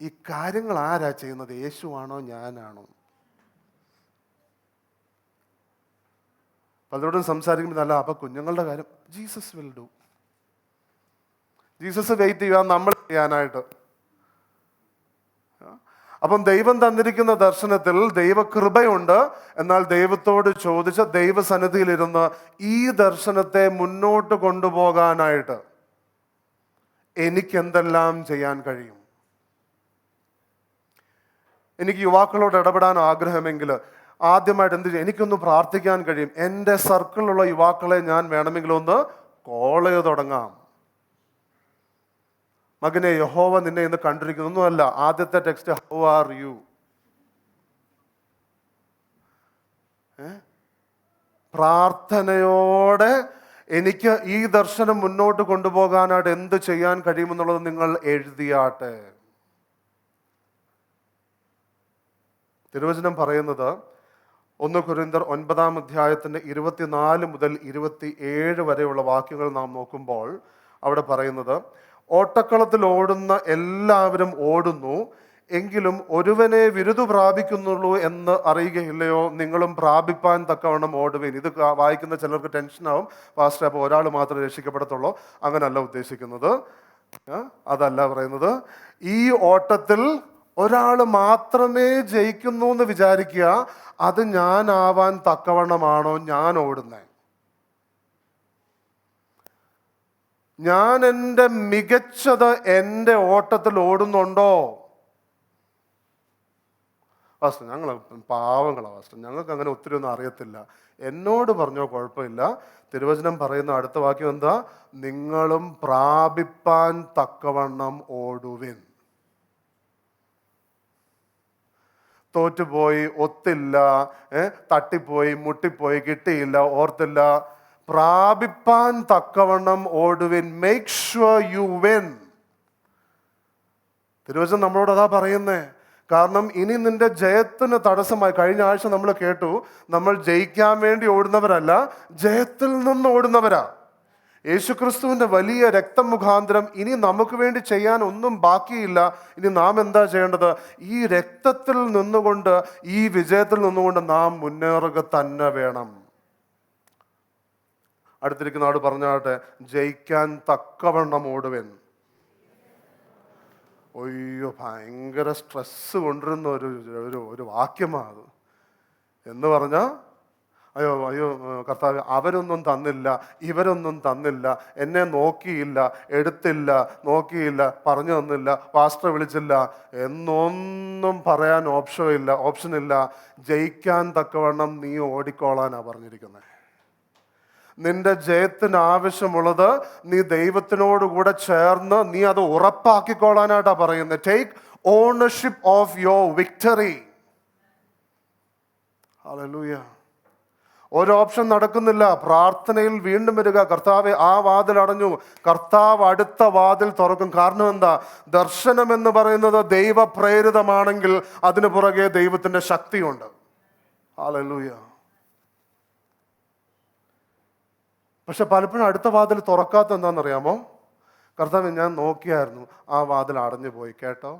ഈ കാര്യങ്ങൾ ആരാ ചെയ്യുന്നത്? യേശുവാണോ ഞാനാണോ? പലരോടും സംസാരിക്കുമ്പോൾ അല്ല, അപ്പൊ കുഞ്ഞുങ്ങളുടെ കാര്യം Jesus will do. Jesus wait ചെയ്യുക നമ്മൾ ചെയ്യാനായിട്ട്. അപ്പം ദൈവം തന്നിരിക്കുന്ന ദർശനത്തിൽ ദൈവകൃപയുണ്ട്. എന്നാൽ ദൈവത്തോട് ചോദിച്ച ദൈവസന്നിധിയിലിരുന്ന് ഈ ദർശനത്തെ മുന്നോട്ട് കൊണ്ടുപോകാനായിട്ട് എനിക്കെന്തെല്ലാം ചെയ്യാൻ കഴിയും? എനിക്ക് യുവാക്കളോട് ഇടപെടാൻ ആഗ്രഹമെങ്കിൽ ആദ്യമായിട്ട് എന്ത് ചെയ്യും? എനിക്കൊന്ന് പ്രാർത്ഥിക്കാൻ കഴിയും. എൻ്റെ സർക്കിളിലുള്ള യുവാക്കളെ ഞാൻ വേണമെങ്കിൽ ഒന്ന് കോൾ ചെയ്ത് തുടങ്ങാം. മകനെ, യഹോവ നിന്നെ ഇന്ന് കണ്ടിരിക്കുന്നൊന്നുമല്ല. ആദ്യത്തെ ടെക്സ്റ്റ് ഹൗ ആർ യു? പ്രാർത്ഥനയോടെ എനിക്ക് ഈ ദർശനം മുന്നോട്ട് കൊണ്ടുപോകാനായിട്ട് എന്ത് ചെയ്യാൻ കഴിയുമെന്നുള്ളത് നിങ്ങൾ എഴുതിയാട്ടെ. തിരുവചനം പറയുന്നത് 1 കൊരിന്ത്യർ 9 24 മുതൽ 27 വരെയുള്ള വാക്യങ്ങൾ നാം നോക്കുമ്പോൾ അവിടെ പറയുന്നത്, ഓട്ടക്കളത്തിൽ ഓടുന്ന എല്ലാവരും ഓടുന്നു, എങ്കിലും ഒരുവനെ വിരുദു പ്രാപിക്കുന്നുള്ളൂ എന്ന് അറിയുകയില്ലയോ? നിങ്ങളും പ്രാപിപ്പാൻ തക്കവണ്ണം ഓടുവിൻ. ഇത് വായിക്കുന്ന ചിലർക്ക് ടെൻഷനാവും, പാസ്റ്റർ അപ്പോൾ ഒരാൾ മാത്രമേ രക്ഷിക്കപ്പെടത്തുള്ളൂ. അങ്ങനല്ല ഉദ്ദേശിക്കുന്നത്. അതല്ല പറയുന്നത്. ഈ ഓട്ടത്തിൽ ഒരാൾ മാത്രമേ ജയിക്കുന്നു എന്ന് വിചാരിക്കുക. അത് ഞാനാവാൻ തക്കവണ്ണമാണോ ഞാൻ ഓടുന്നത്? ഞാൻ എൻ്റെ മികച്ചത് എൻ്റെ ഓട്ടത്തിൽ ഓടുന്നുണ്ടോ? പാസ്റ്റർ ഞങ്ങൾ പാവങ്ങളാണ് പാസ്റ്റർ, ഞങ്ങൾക്ക് അങ്ങനെ ഒത്തിരി ഒന്നും അറിയത്തില്ല. എന്നോട് പറഞ്ഞോ കുഴപ്പമില്ല. തിരുവചനം പറയുന്ന അടുത്ത വാക്യം എന്താ? നിങ്ങളും പ്രാപിപ്പാൻ തക്കവണ്ണം ഓടുവിൻ. തോറ്റുപോയി, ഒത്തില്ല, തട്ടിപ്പോയി, മുട്ടിപ്പോയി, കിട്ടിയില്ല, ഓർത്തില്ല, പ്രാപിപ്പാൻ തക്കവണ്ണം ഓടുവിൻ. Make sure you win. തിരുവചനം നമ്മളോട് അതാ പറയുന്നേ. കാരണം ഇനി നിന്റെ ജയത്തിന് തടസ്സമായി, കഴിഞ്ഞ ആഴ്ച നമ്മൾ കേട്ടു, നമ്മൾ ജയിക്കാൻ വേണ്ടി ഓടുന്നവരല്ല, ജയത്തിൽ നിന്ന് ഓടുന്നവരാ. യേശുക്രിസ്തുവിന്റെ വലിയ രക്തമുഖാന്തരം ഇനി നമുക്ക് വേണ്ടി ചെയ്യാൻ ഒന്നും ബാക്കിയില്ല. ഇനി നാം എന്താ ചെയ്യേണ്ടത്? ഈ രക്തത്തിൽ നിന്നുകൊണ്ട്, ഈ വിജയത്തിൽ നിന്നുകൊണ്ട് നാം മുന്നേറുക തന്നെ വേണം. അടുത്തിരിക്കുന്ന ആട് പറഞ്ഞാട്ടെ, ജയിക്കാൻ തക്കവണ്ണം ഓടുവൻ. ഒയ്യോ, ഭയങ്കര സ്ട്രെസ് കൊണ്ടിരുന്ന ഒരു വാക്യമാണ് അത്. എന്ന് പറഞ്ഞാൽ അയ്യോ കർത്താവ്, അവരൊന്നും തന്നില്ല, ഇവരൊന്നും തന്നില്ല, എന്നെ നോക്കിയില്ല, എടുത്തില്ല, നോക്കിയില്ല, പറഞ്ഞു തന്നില്ല, പാസ്റ്റർ വിളിച്ചില്ല എന്നൊന്നും പറയാൻ ഓപ്ഷനില്ല. ജയിക്കാൻ തക്കവണ്ണം നീ ഓടിക്കോളാനാ പറഞ്ഞിരിക്കുന്നത്. നിന്റെ ജയത്തിന് ആവശ്യമുള്ളത് നീ ദൈവത്തിനോടുകൂടെ ചേർന്ന് നീ അത് ഉറപ്പാക്കിക്കോളാനായിട്ടാ പറയുന്നത്. Take ownership of your victory. Hallelujah. ഒരു ഓപ്ഷൻ നടക്കുന്നില്ല, പ്രാർത്ഥനയിൽ വീണ്ടും വരിക. കർത്താവെ, ആ വാതിൽ അടഞ്ഞു, കർത്താവ് അടുത്ത വാതിൽ തുറക്കും. കാരണം എന്താ? ദർശനം എന്ന് പറയുന്നത് ദൈവപ്രേരിതമാണെങ്കിൽ അതിനു പുറകെ ദൈവത്തിന്റെ ശക്തിയുണ്ട്. ഹല്ലേലൂയ. പക്ഷെ പലപ്പോഴും അടുത്ത വാതിൽ തുറക്കാത്ത എന്താണെന്നറിയാമോ? കർത്താവ്, ഞാൻ നോക്കിയായിരുന്നു, ആ വാതിൽ അടഞ്ഞു പോയി. കേട്ടോ,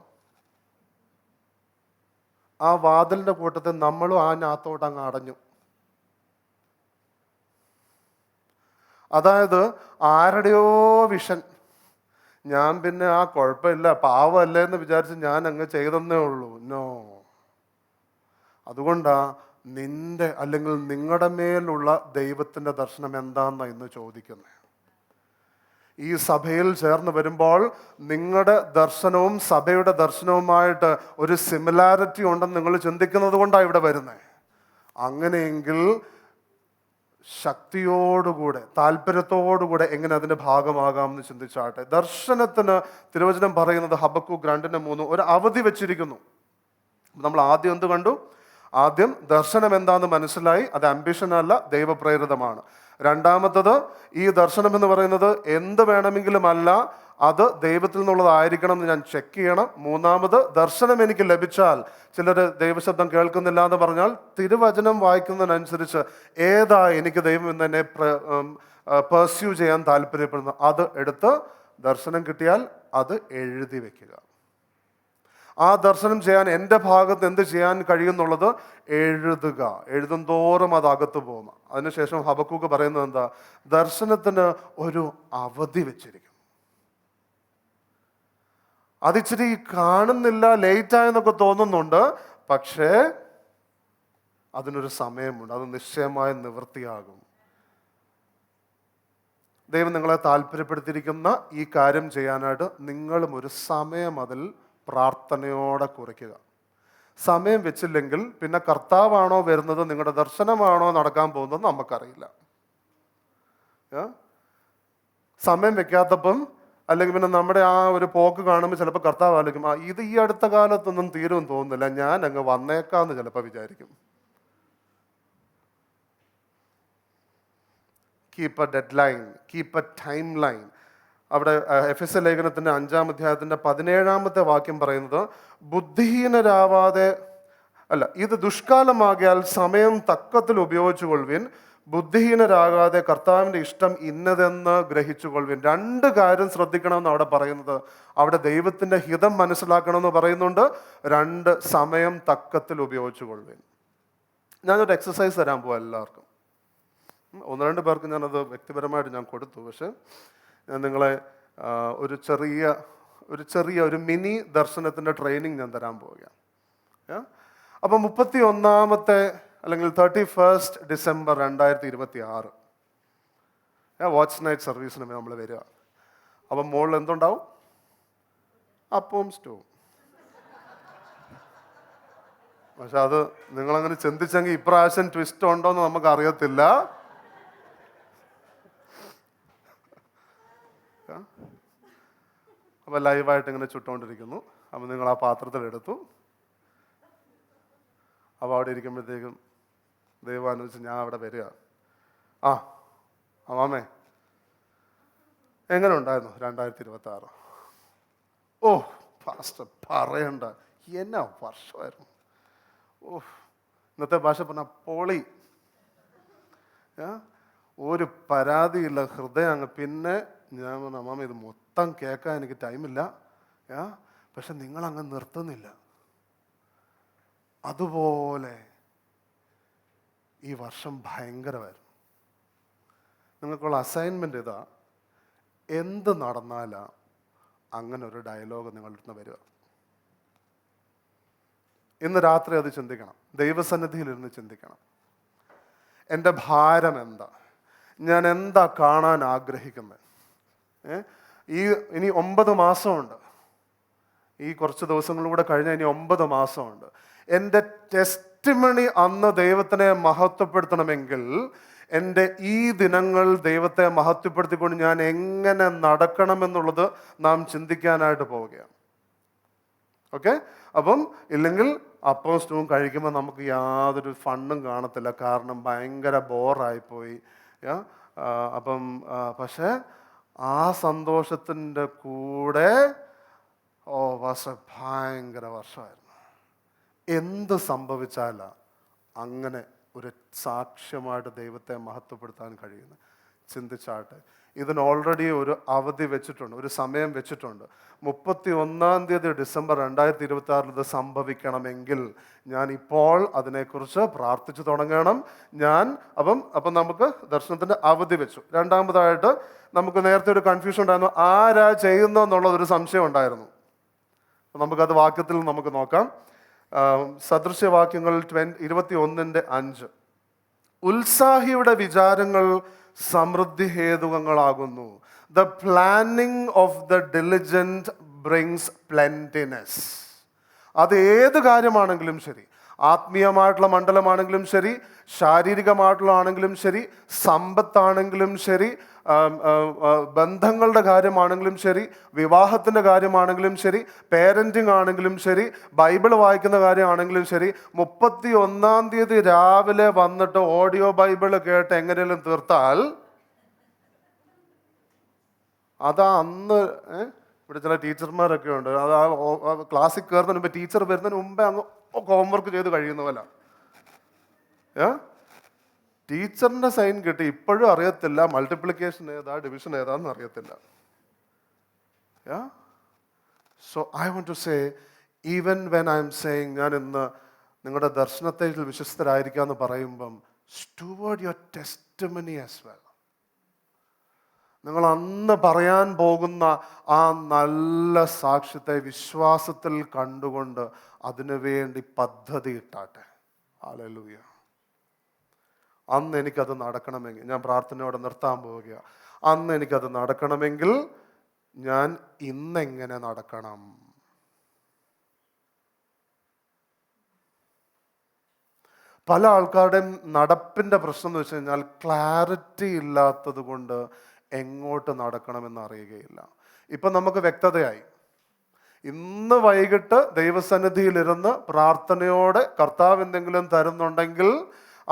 ആ വാതിലിന്റെ കൂട്ടത്തിൽ നമ്മളും ആ നാത്തോട്ട് അങ്ങ് അടഞ്ഞു. അതായത് ആരുടെയോ വിഷൻ, ഞാൻ പിന്നെ ആ കുഴപ്പമില്ല, പാവമല്ലേ എന്ന് വിചാരിച്ച് ഞാൻ അങ്ങ് ചെയ്തെന്നേ ഉള്ളൂ. നോ. അതുകൊണ്ടാ നിന്റെ അല്ലെങ്കിൽ നിങ്ങളുടെ മേലുള്ള ദൈവത്തിൻ്റെ ദർശനം എന്താണെന്നാണ് ഇന്ന് ചോദിക്കുന്നത്. ഈ സഭയിൽ ചേർന്ന് വരുമ്പോൾ നിങ്ങളുടെ ദർശനവും സഭയുടെ ദർശനവുമായിട്ട് ഒരു സിമിലാരിറ്റി ഉണ്ടെന്ന് നിങ്ങൾ ചിന്തിക്കുന്നത് കൊണ്ടാണ് ഇവിടെ വരുന്നത്. അങ്ങനെയെങ്കിൽ ശക്തിയോടുകൂടെ, താല്പര്യത്തോടുകൂടെ എങ്ങനെ അതിൻ്റെ ഭാഗമാകാം എന്ന് ചിന്തിച്ചാട്ടെ. ദർശനത്തിന് തിരുവചനം പറയുന്നത് ഹബക്കൂക്ക് 2:3 ഒരു അവധി വെച്ചിരിക്കുന്നു. നമ്മൾ ആദ്യം എന്ത് കണ്ടു? ആദ്യം ദർശനം എന്താണെന്ന് മനസ്സിലായി. അത് ആംബിഷൻ അല്ല, ദൈവപ്രേരിതമാണ്. രണ്ടാമത്തത്, ഈ ദർശനം എന്ന് പറയുന്നത് എന്ത് വേണമെങ്കിലും അല്ല, അത് ദൈവത്തിൽ നിന്നുള്ളതായിരിക്കണം എന്ന് ഞാൻ ചെക്ക് ചെയ്യണം. മൂന്നാമത്, ദർശനം എനിക്ക് ലഭിച്ചാൽ, ചിലർ ദൈവശബ്ദം കേൾക്കുന്നില്ല എന്ന് പറഞ്ഞാൽ തിരുവചനം വായിക്കുന്നതിനനുസരിച്ച് ഏതാ എനിക്ക് ദൈവം എന്ന് എന്നെ പെർസ്യൂ ചെയ്യാൻ താല്പര്യപ്പെടുന്നു, അത് എടുത്ത് ദർശനം കിട്ടിയാൽ അത് എഴുതി വെക്കുക. ആ ദർശനം ചെയ്യാൻ എൻ്റെ ഭാഗത്ത് എന്ത് ചെയ്യാൻ കഴിയുന്നുള്ളത് എഴുതുക. എഴുതും തോറും അത് അകത്ത് പോകും. അതിനുശേഷം ഹബക്കൂക്ക് പറയുന്നത് എന്താ? ദർശനത്തിന് ഒരു അവധി വെച്ചിരിക്കും. അതിച്ചിരി കാണുന്നില്ല, ലേറ്റായെന്നൊക്കെ തോന്നുന്നുണ്ട്, പക്ഷേ അതിനൊരു സമയമുണ്ട്. അത് നിശ്ചയമായി നിവൃത്തിയാകും. ദൈവം നിങ്ങളെ താല്പര്യപ്പെടുത്തിയിരിക്കുന്ന ഈ കാര്യം ചെയ്യാനായിട്ട് നിങ്ങളും ഒരു സമയം അതിൽ പ്രാർത്ഥനയോടെ കുറിക്കുക. സമയം വെച്ചില്ലെങ്കിൽ പിന്നെ കർത്താവാണോ വരുന്നത്, നിങ്ങളുടെ ദർശനമാണോ നടക്കാൻ പോകുന്നത് നമുക്കറിയില്ല. സമയം വെക്കാത്തപ്പം അല്ലെങ്കിൽ പിന്നെ നമ്മുടെ ആ ഒരു പോക്ക് കാണുമ്പോൾ ചിലപ്പോൾ കർത്താവ് ആലോചിക്കും, ഇത് ഈ അടുത്ത കാലത്തൊന്നും തീരുമെന്ന് തോന്നുന്നില്ല, ഞാൻ അങ്ങ് വന്നേക്കാന്ന് ചിലപ്പോൾ വിചാരിക്കും. Keep A dead line, keep A time line. അവിടെ എഫെസ്യ ലേഖനത്തിൻ്റെ 5-ാം അധ്യായത്തിൻ്റെ 17-ാമത്തെ വാക്യം പറയുന്നത്, ബുദ്ധിഹീനരാവാതെ അല്ല, ഇത് ദുഷ്കാലമാകിയാൽ സമയം തക്കത്തിൽ ഉപയോഗിച്ചു കൊള്ളുവിൻ, ബുദ്ധിഹീനരാകാതെ കർത്താവിൻ്റെ ഇഷ്ടം ഇന്നതെന്ന് ഗ്രഹിച്ചു കൊള്ളുവിൻ. 2 കാര്യം ശ്രദ്ധിക്കണമെന്ന് അവിടെ പറയുന്നത്. അവിടെ ദൈവത്തിൻ്റെ ഹിതം മനസ്സിലാക്കണമെന്ന് പറയുന്നുണ്ട്. 2, സമയം തക്കത്തിൽ ഉപയോഗിച്ചു കൊള്ളുവിൻ. ഞാനൊരു എക്സസൈസ് തരാൻ പോവാം എല്ലാവർക്കും. 1-2 പേർക്ക് ഞാനത് വ്യക്തിപരമായിട്ട് ഞാൻ കൊടുത്തു. പക്ഷെ ഞാൻ നിങ്ങളെ ഒരു ചെറിയ മിനി ദർശനത്തിൻ്റെ ട്രെയിനിങ് ഞാൻ തരാൻ പോവുകയാണ്. അപ്പം 31-ാമത്തെ അല്ലെങ്കിൽ 31 ഡിസംബർ 2026 വാച്ച് നൈറ്റ് സർവീസിന് നമ്മൾ വരിക. അപ്പം മുകളിൽ എന്തുണ്ടാവും? അപ്പവും സ്റ്റൂവും. പക്ഷെ അത് നിങ്ങളങ്ങനെ ചിന്തിച്ചെങ്കിൽ ഇപ്രാവശ്യം ട്വിസ്റ്റ് ഉണ്ടോയെന്ന് നമുക്ക് അറിയത്തില്ല. അപ്പോൾ ലൈവായിട്ട് ഇങ്ങനെ ചുട്ടുകൊണ്ടിരിക്കുന്നു. അപ്പോൾ നിങ്ങൾ ആ പാത്രത്തിലെടുത്തു. അപ്പോൾ അവിടെ ഇരിക്കുമ്പോഴത്തേക്കും ദൈവം അനുവദിച്ച് ഞാൻ അവിടെ വരിക. ആ അമ്മാമേ എങ്ങനെ ഉണ്ടായിരുന്നു 2026? ഓ പാസ്റ്റർ പറയണ്ട, എന്നാ വർഷമായിരുന്നു. ഓ ഇന്നത്തെ ഭാഷ പറഞ്ഞാൽ പൊളി. ഒരു പരാതിയില്ല, ഹൃദയം അങ്ങ്. പിന്നെ ഞാൻ പറഞ്ഞു, അമ്മാമ ഇത് മൊത്തം കേൾക്കാൻ എനിക്ക് ടൈമില്ല. പക്ഷെ നിങ്ങളങ്ങ് നിർത്തുന്നില്ല. അതുപോലെ ഈ വർഷം ഭയങ്കരമായിരുന്നു. നിങ്ങൾക്കുള്ള അസൈൻമെൻ്റ് ഇതാ, എന്ത് നടന്നാലാ അങ്ങനെ ഒരു ഡയലോഗ് നിങ്ങളുടെ അടുത്ത് വരിക. ഇന്ന് രാത്രി അത് ചിന്തിക്കണം, ദൈവസന്നിധിയിലിരുന്ന് ചിന്തിക്കണം. എൻ്റെ ഭാരം എന്താ, ഞാൻ എന്താ കാണാൻ ആഗ്രഹിക്കുന്നത്. ഇനി 9 മാസമുണ്ട്, ഈ കുറച്ച് ദിവസങ്ങളിലൂടെ കഴിഞ്ഞാൽ ഇനി 9 മാസമുണ്ട്. എൻ്റെ ടെസ്റ്റിമണി അന്ന് ദൈവത്തിനെ മഹത്വപ്പെടുത്തണമെങ്കിൽ എൻ്റെ ഈ ദിനങ്ങൾ ദൈവത്തെ മഹത്വപ്പെടുത്തിക്കൊണ്ട് ഞാൻ എങ്ങനെ നടക്കണമെന്നുള്ളത് നാം ചിന്തിക്കാനായിട്ട് പോവുകയാണ്. ഓക്കെ, അപ്പം ഇല്ലെങ്കിൽ അപ്പവും സ്റ്റൂവും കഴിക്കുമ്പോൾ നമുക്ക് യാതൊരു ഫണ്ണും കാണത്തില്ല, കാരണം ഭയങ്കര ബോറായിപ്പോയി. അപ്പം പക്ഷേ ആ സന്തോഷത്തിൻ്റെ കൂടെ ഭയങ്കര വർഷമായിരുന്നു. എന്ത് സംഭവിച്ചാലാ അങ്ങനെ ഒരു സാക്ഷ്യമായിട്ട് ദൈവത്തെ മഹത്വപ്പെടുത്താൻ കഴിയുന്നത്? ചിന്തിച്ചാട്ടെ. ഇതിന് ഓൾറെഡി ഒരു അവധി വെച്ചിട്ടുണ്ട്, ഒരു സമയം വെച്ചിട്ടുണ്ട്. 31 ഡിസംബർ 2026 ഇത് സംഭവിക്കണമെങ്കിൽ ഞാൻ ഇപ്പോൾ അതിനെക്കുറിച്ച് പ്രാർത്ഥിച്ചു തുടങ്ങണം. അപ്പം നമുക്ക് ദർശനത്തിൻ്റെ അവധി വെച്ചു. രണ്ടാമതായിട്ട് നമുക്ക് നേരത്തെ ഒരു കൺഫ്യൂഷൻ ഉണ്ടായിരുന്നു, ആരാ ചെയ്യുന്നതെന്നുള്ളതൊരു സംശയം ഉണ്ടായിരുന്നു. നമുക്കത് വാക്യത്തിൽ നമുക്ക് നോക്കാം. സദൃശ്യവാക്യങ്ങൾ 21:5. ഉത്സാഹിയുടെ വിചാരങ്ങൾ സമൃദ്ധി ഹേതുകങ്ങളാകുന്നു. The planning of the diligent brings plentiness. അത് ഏത് കാര്യമാണെങ്കിലും ശരി, ആത്മീയമായിട്ടുള്ള മണ്ഡലമാണെങ്കിലും ശരി, ശാരീരികമായിട്ടുള്ള ആണെങ്കിലും ശരി, സമ്പത്താണെങ്കിലും ശരി, ബന്ധങ്ങളുടെ കാര്യമാണെങ്കിലും ശരി, വിവാഹത്തിൻ്റെ കാര്യമാണെങ്കിലും ശരി, പേരൻറ്റിങ് ആണെങ്കിലും ശരി, ബൈബിൾ വായിക്കുന്ന കാര്യമാണെങ്കിലും ശരി, 31 രാവിലെ വന്നിട്ട് ഓഡിയോ ബൈബിൾ കേട്ട് എങ്ങനെയും തീർത്താൽ അതാ അന്ന്. ഇവിടെ ചില ടീച്ചർമാരൊക്കെ ഉണ്ട്, അത് ആ ക്ലാസ്സിൽ കയറുന്നതിന് മുമ്പ്, ടീച്ചർ വരുന്നതിന് മുമ്പേ അങ്ങ് ഹോംവർക്ക് ചെയ്ത് കഴിയുന്ന പോലെ. ടീച്ചറിൻ്റെ സൈൻ കിട്ടി, ഇപ്പോഴും അറിയത്തില്ല മൾട്ടിപ്ലിക്കേഷൻ ഏതാ ഡിവിഷൻ ഏതാന്ന് അറിയത്തില്ല. So I want to say, even when I'm saying, ഞാൻ ഇന്ന് നിങ്ങളുടെ ദർശനത്തിൽ വിശ്വസ്തരായിരിക്കുക എന്ന് പറയുമ്പം, steward your testimony as well. നിങ്ങൾ അന്ന് പറയാൻ പോകുന്ന ആ നല്ല സാക്ഷ്യത്തെ വിശ്വാസത്തിൽ കണ്ടുകൊണ്ട് അതിനുവേണ്ടി പദ്ധതി ഇട്ടാട്ടെ. ഹല്ലേലൂയ. അന്ന് എനിക്കത് നടക്കണമെങ്കിൽ, ഞാൻ പ്രാർത്ഥനയോടെ നിർത്താൻ പോവുക, അന്ന് എനിക്കത് നടക്കണമെങ്കിൽ ഞാൻ ഇന്നെങ്ങനെ നടക്കണം? പല ആൾക്കാരുടെയും നടപ്പിൻ്റെ പ്രശ്നം എന്ന് വെച്ച് കഴിഞ്ഞാൽ ക്ലാരിറ്റി ഇല്ലാത്തത് കൊണ്ട് എങ്ങോട്ട് നടക്കണമെന്ന് അറിയുകയില്ല. ഇപ്പം നമുക്ക് വ്യക്തതയായി. ഇന്ന് വൈകിട്ട് ദൈവസന്നിധിയിലിരുന്ന് പ്രാർത്ഥനയോടെ കർത്താവ് എന്തെങ്കിലും തരുന്നുണ്ടെങ്കിൽ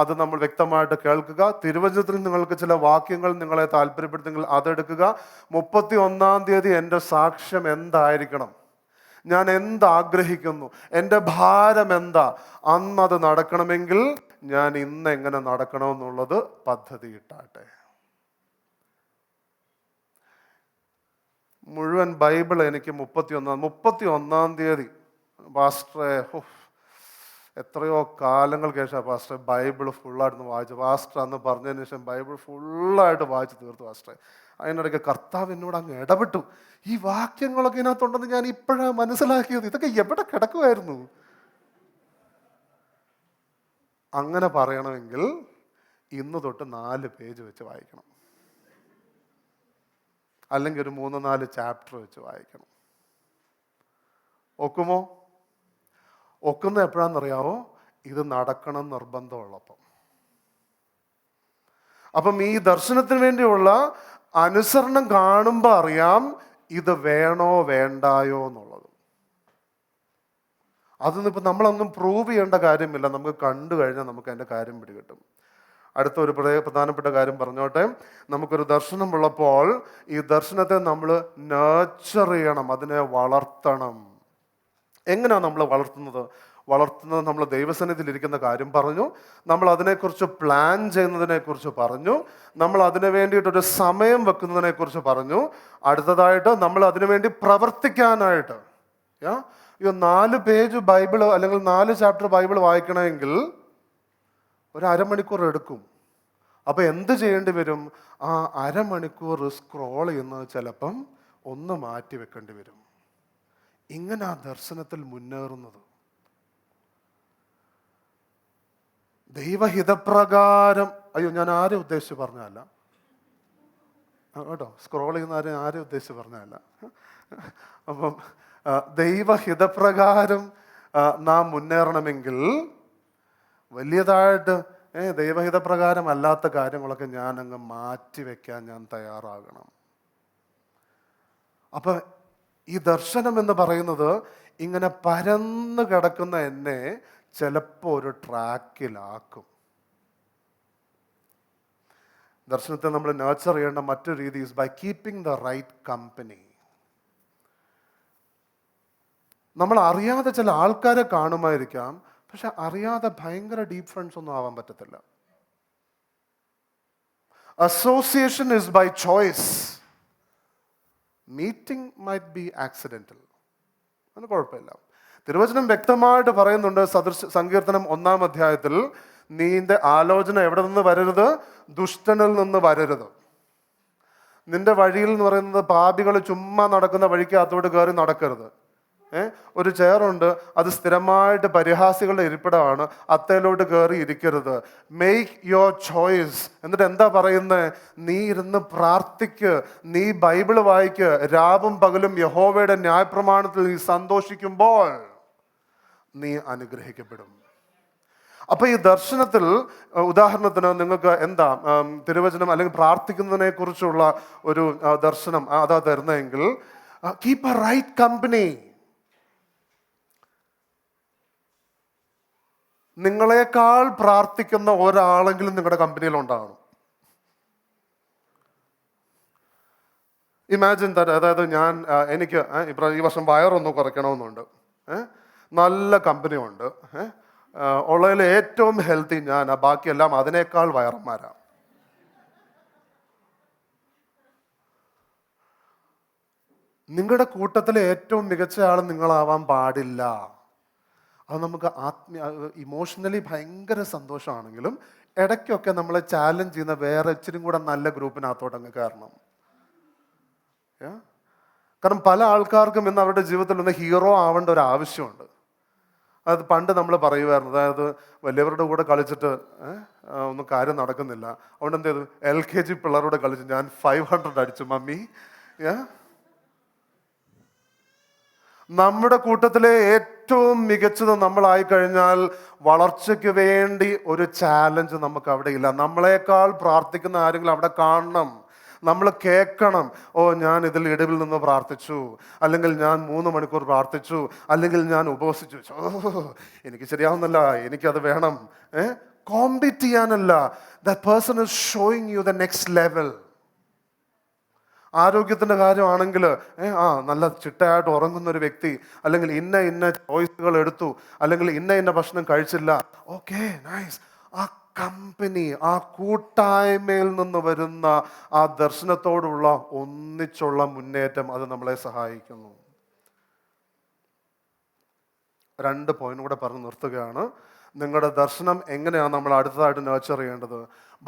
അത് നമ്മൾ വ്യക്തമായിട്ട് കേൾക്കുക. തിരുവചനത്തിൽ നിങ്ങൾക്ക് ചില വാക്യങ്ങൾ നിങ്ങളെ താല്പര്യപ്പെടുത്തെങ്കിൽ അതെടുക്കുക. 31 എൻ്റെ സാക്ഷ്യം എന്തായിരിക്കണം, ഞാൻ എന്താഗ്രഹിക്കുന്നു, എൻ്റെ ഭാരം എന്താ, അന്നത് നടക്കണമെങ്കിൽ ഞാൻ ഇന്ന് എങ്ങനെ നടക്കണമെന്നുള്ളത് പദ്ധതി ഇട്ടാട്ടെ. മുഴുവൻ ബൈബിൾ എനിക്ക് 31 പാസ്റ്ററെ, എത്രയോ കാലങ്ങൾക്ക് ശേഷം പാസ്റ്ററെ ബൈബിൾ ഫുള്ളായിട്ടൊന്ന് വായിച്ചു. പാസ്റ്റർ അന്ന് പറഞ്ഞതിന് ശേഷം ബൈബിൾ ഫുള്ളായിട്ട് വായിച്ച് തീർത്തു പാസ്റ്ററെ. അതിനിടയ്ക്ക് കർത്താവ് എന്നോട് അങ്ങ് ഇടപെട്ടു. ഈ വാക്യങ്ങളൊക്കെ ഇതിനകത്തുണ്ടെന്ന് ഞാൻ ഇപ്പോഴാണ് മനസ്സിലാക്കിയത്. ഇതൊക്കെ എവിടെ കിടക്കുമായിരുന്നു? അങ്ങനെ പറയണമെങ്കിൽ ഇന്ന് തൊട്ട് 4 പേജ് വെച്ച് വായിക്കണം, അല്ലെങ്കിൽ ഒരു 3-4 ചാപ്റ്റർ വെച്ച് വായിക്കണം. ഒക്കുമോ? ഒക്കുന്ന എപ്പോഴാണെന്നറിയാമോ? ഇത് നടക്കണം നിർബന്ധമുള്ളപ്പം. അപ്പം ഈ ദർശനത്തിന് വേണ്ടിയുള്ള അനുസരണം കാണുമ്പോൾ അറിയാം ഇത് വേണോ വേണ്ടായോ എന്നുള്ളത്. അതൊന്നും ഇപ്പം നമ്മളൊന്നും പ്രൂവ് ചെയ്യേണ്ട കാര്യമില്ല. നമുക്ക് കണ്ടു കഴിഞ്ഞാൽ നമുക്ക് അതിൻ്റെ കാര്യം പിടികിട്ടും. അടുത്ത ഒരു പ്രധാനപ്പെട്ട കാര്യം പറഞ്ഞോട്ടെ. നമുക്കൊരു ദർശനമുള്ളപ്പോൾ ഈ ദർശനത്തെ നമ്മൾ നർച്ചർ ചെയ്യണം, അതിനെ വളർത്തണം. എങ്ങനെയാണ് നമ്മൾ വളർത്തുന്നത് നമ്മൾ ദൈവസന്നിധിയിൽ ഇരിക്കുന്ന കാര്യം പറഞ്ഞു, നമ്മൾ അതിനെക്കുറിച്ച് പ്ലാൻ ചെയ്യുന്നതിനെക്കുറിച്ച് പറഞ്ഞു, നമ്മൾ അതിനു വേണ്ടിയിട്ടൊരു സമയം വെക്കുന്നതിനെക്കുറിച്ച് പറഞ്ഞു. അടുത്തതായിട്ട് നമ്മൾ അതിനു വേണ്ടി പ്രവർത്തിക്കാനായിട്ട് 4 പേജ് ബൈബിൾ അല്ലെങ്കിൽ 4 ചാപ്റ്റർ ബൈബിൾ വായിക്കണമെങ്കിൽ ഒരു അരമണിക്കൂർ എടുക്കും. അപ്പൊ എന്ത് ചെയ്യേണ്ടി വരും? ആ അരമണിക്കൂർ സ്ക്രോൾ ചെയ്യുന്നത് ചിലപ്പം ഒന്ന് മാറ്റി വെക്കേണ്ടി വരും. ഇങ്ങനെ ആ ദർശനത്തിൽ മുന്നേറുന്നത് ദൈവഹിതപ്രകാരം. ഞാൻ ആരെ ഉദ്ദേശിച്ച് പറഞ്ഞല്ല കേട്ടോ, സ്ക്രോൾ ചെയ്യുന്ന ആരെ ഉദ്ദേശിച്ച് പറഞ്ഞല്ല. അപ്പം ദൈവഹിതപ്രകാരം നാം മുന്നേറണമെങ്കിൽ വലിയതായിട്ട് ദൈവഹിതപ്രകാരം അല്ലാത്ത കാര്യങ്ങളൊക്കെ ഞാൻ അങ്ങ് മാറ്റിവെക്കാൻ ഞാൻ തയ്യാറാകണം. അപ്പൊ ഈ ദർശനം എന്ന് പറയുന്നത് ഇങ്ങനെ പരന്നു കിടക്കുന്ന എന്നെ ചിലപ്പോൾ ഒരു ട്രാക്കിലാക്കും. ദർശനത്തെ നമ്മൾ നർച്ചർ ചെയ്യേണ്ട മറ്റൊരു രീതി is by keeping the right company. നമ്മൾ അറിയാതെ ചില ആൾക്കാരെ കാണുമായിരിക്കാം, പക്ഷെ അറിയാതെ ഭയങ്കര ഡീപ് ഫ്രണ്ട്സ് ഒന്നും ആവാൻ പറ്റത്തില്ല. Association is by choice. Meeting might be accidental, അതിന് കുഴപ്പമില്ല. തിരുവചനം വ്യക്തമായിട്ട് പറയുന്നുണ്ട്. സങ്കീർത്തനം 1-ാം അധ്യായത്തിൽ, നിന്റെ ആലോചന എവിടെ നിന്ന് വരരുത്? ദുഷ്ടനിൽ നിന്ന് വരരുത്. നിന്റെ വഴിയിൽ എന്ന് പറയുന്നത് പാപികൾ ചുമ്മാ നടക്കുന്ന വഴിക്ക് അതോട് കയറി നടക്കരുത്. ഒരു ചെയറുണ്ട്, അത് സ്ഥിരമായിട്ട് പരിഹാസികളുടെ ഇരിപ്പിടമാണ്, അത്തേലോട്ട് കയറി ഇരിക്കരുത്. Make your choice. എന്നിട്ട് എന്താ പറയുന്നത്? നീ ഇരുന്ന് പ്രാർത്ഥിക്ക്, നീ ബൈബിള് വായിക്ക്, രാവും പകലും യഹോവയുടെ ന്യായപ്രമാണത്തിൽ നീ സന്തോഷിക്കുമ്പോൾ നീ അനുഗ്രഹിക്കപ്പെടും. അപ്പൊ ഈ ദർശനത്തിൽ ഉദാഹരണത്തിന് നിങ്ങൾക്ക് എന്താ തിരുവചനം അല്ലെങ്കിൽ പ്രാർത്ഥിക്കുന്നതിനെ കുറിച്ചുള്ള ഒരു ദർശനം അതാ തരുന്നതെങ്കിൽ, കീപ്പ് എ റൈറ്റ് കമ്പനി. നിങ്ങളെക്കാൾ പ്രാർത്ഥിക്കുന്ന ഒരാളെങ്കിലും നിങ്ങളുടെ കമ്പനിയിൽ ഉണ്ടാകണം. ഇമാജിൻ ദാറ്റ്, അതായത് എനിക്ക് ഈ വർഷം വയറൊന്ന് കുറയ്ക്കണമെന്നുണ്ട്. നല്ല കമ്പനി ഉണ്ട്, ഉള്ളതിൽ ഏറ്റവും ഹെൽത്തി ഞാൻ, ബാക്കിയെല്ലാം അതിനേക്കാൾ വയറന്മാരാണ്. നിങ്ങളുടെ കൂട്ടത്തിലെ ഏറ്റവും മികച്ച ആൾ നിങ്ങളാവാൻ പാടില്ല. അത് നമുക്ക് ഇമോഷണലി ഭയങ്കര സന്തോഷമാണെങ്കിലും ഇടയ്ക്കൊക്കെ നമ്മളെ ചാലഞ്ച് ചെയ്യുന്ന വേറെ ഇച്ചിരി കൂടെ നല്ല ഗ്രൂപ്പിനകത്തോട്ട് അങ്ങ് കയറണം. കാരണം പല ആൾക്കാർക്കും ഇന്ന് അവരുടെ ജീവിതത്തിൽ ഒന്ന് ഹീറോ ആവേണ്ട ഒരു ആവശ്യമുണ്ട്. അത് പണ്ട് നമ്മൾ പറയുമായിരുന്നു, അതായത് വലിയവരുടെ കൂടെ കളിച്ചിട്ട് ഒന്നും കാര്യം നടക്കുന്നില്ല, അതുകൊണ്ട് എന്ത് ചെയ്തു? LKG പിള്ളേരോട് കളിച്ച് ഞാൻ 500 അടിച്ചു മമ്മി. നമ്മുടെ കൂട്ടത്തിലെ ഏറ്റവും മികച്ചത് നമ്മളായി കഴിഞ്ഞാൽ വളർച്ചയ്ക്ക് വേണ്ടി ഒരു ചാലഞ്ച് നമുക്ക് അവിടെ ഇല്ല. നമ്മളെക്കാൾ പ്രാർത്ഥിക്കുന്ന ആരെങ്കിലും അവിടെ കാണണം, നമ്മൾ കേൾക്കണം. ഞാൻ ഇതിൽ ഇടവിൽ നിന്ന് പ്രാർത്ഥിച്ചു, അല്ലെങ്കിൽ ഞാൻ 3 മണിക്കൂർ പ്രാർത്ഥിച്ചു, അല്ലെങ്കിൽ ഞാൻ ഉപവസിച്ചു. എനിക്ക് ശരിയാവുന്നില്ല, എനിക്കത് വേണം. കോമ്പീറ്റ് ചെയ്യാനല്ല. That person is showing you the next level. ആരോഗ്യത്തിൻ്റെ കാര്യമാണെങ്കിൽ നല്ല ചിട്ടയായിട്ട് ഉറങ്ങുന്ന ഒരു വ്യക്തി, അല്ലെങ്കിൽ ഇന്ന ചോയ്സുകൾ എടുത്തു, അല്ലെങ്കിൽ ഇന്ന ഭക്ഷണം കഴിച്ചില്ല, ഓക്കെ നൈസ്. ആ കമ്പനി, ആ കൂട്ടായ്മയിൽ നിന്ന് വരുന്ന ആ ദർശനത്തോടുള്ള ഒന്നിച്ചുള്ള മുന്നേറ്റം അത് നമ്മളെ സഹായിക്കുന്നു. 2 പോയിന്റ് കൂടെ പറഞ്ഞ് നിർത്തുകയാണ്. നിങ്ങളുടെ ദർശനം എങ്ങനെയാണ് നമ്മൾ അടുത്തതായിട്ട് നർച്ചർ ചെയ്യേണ്ടത്?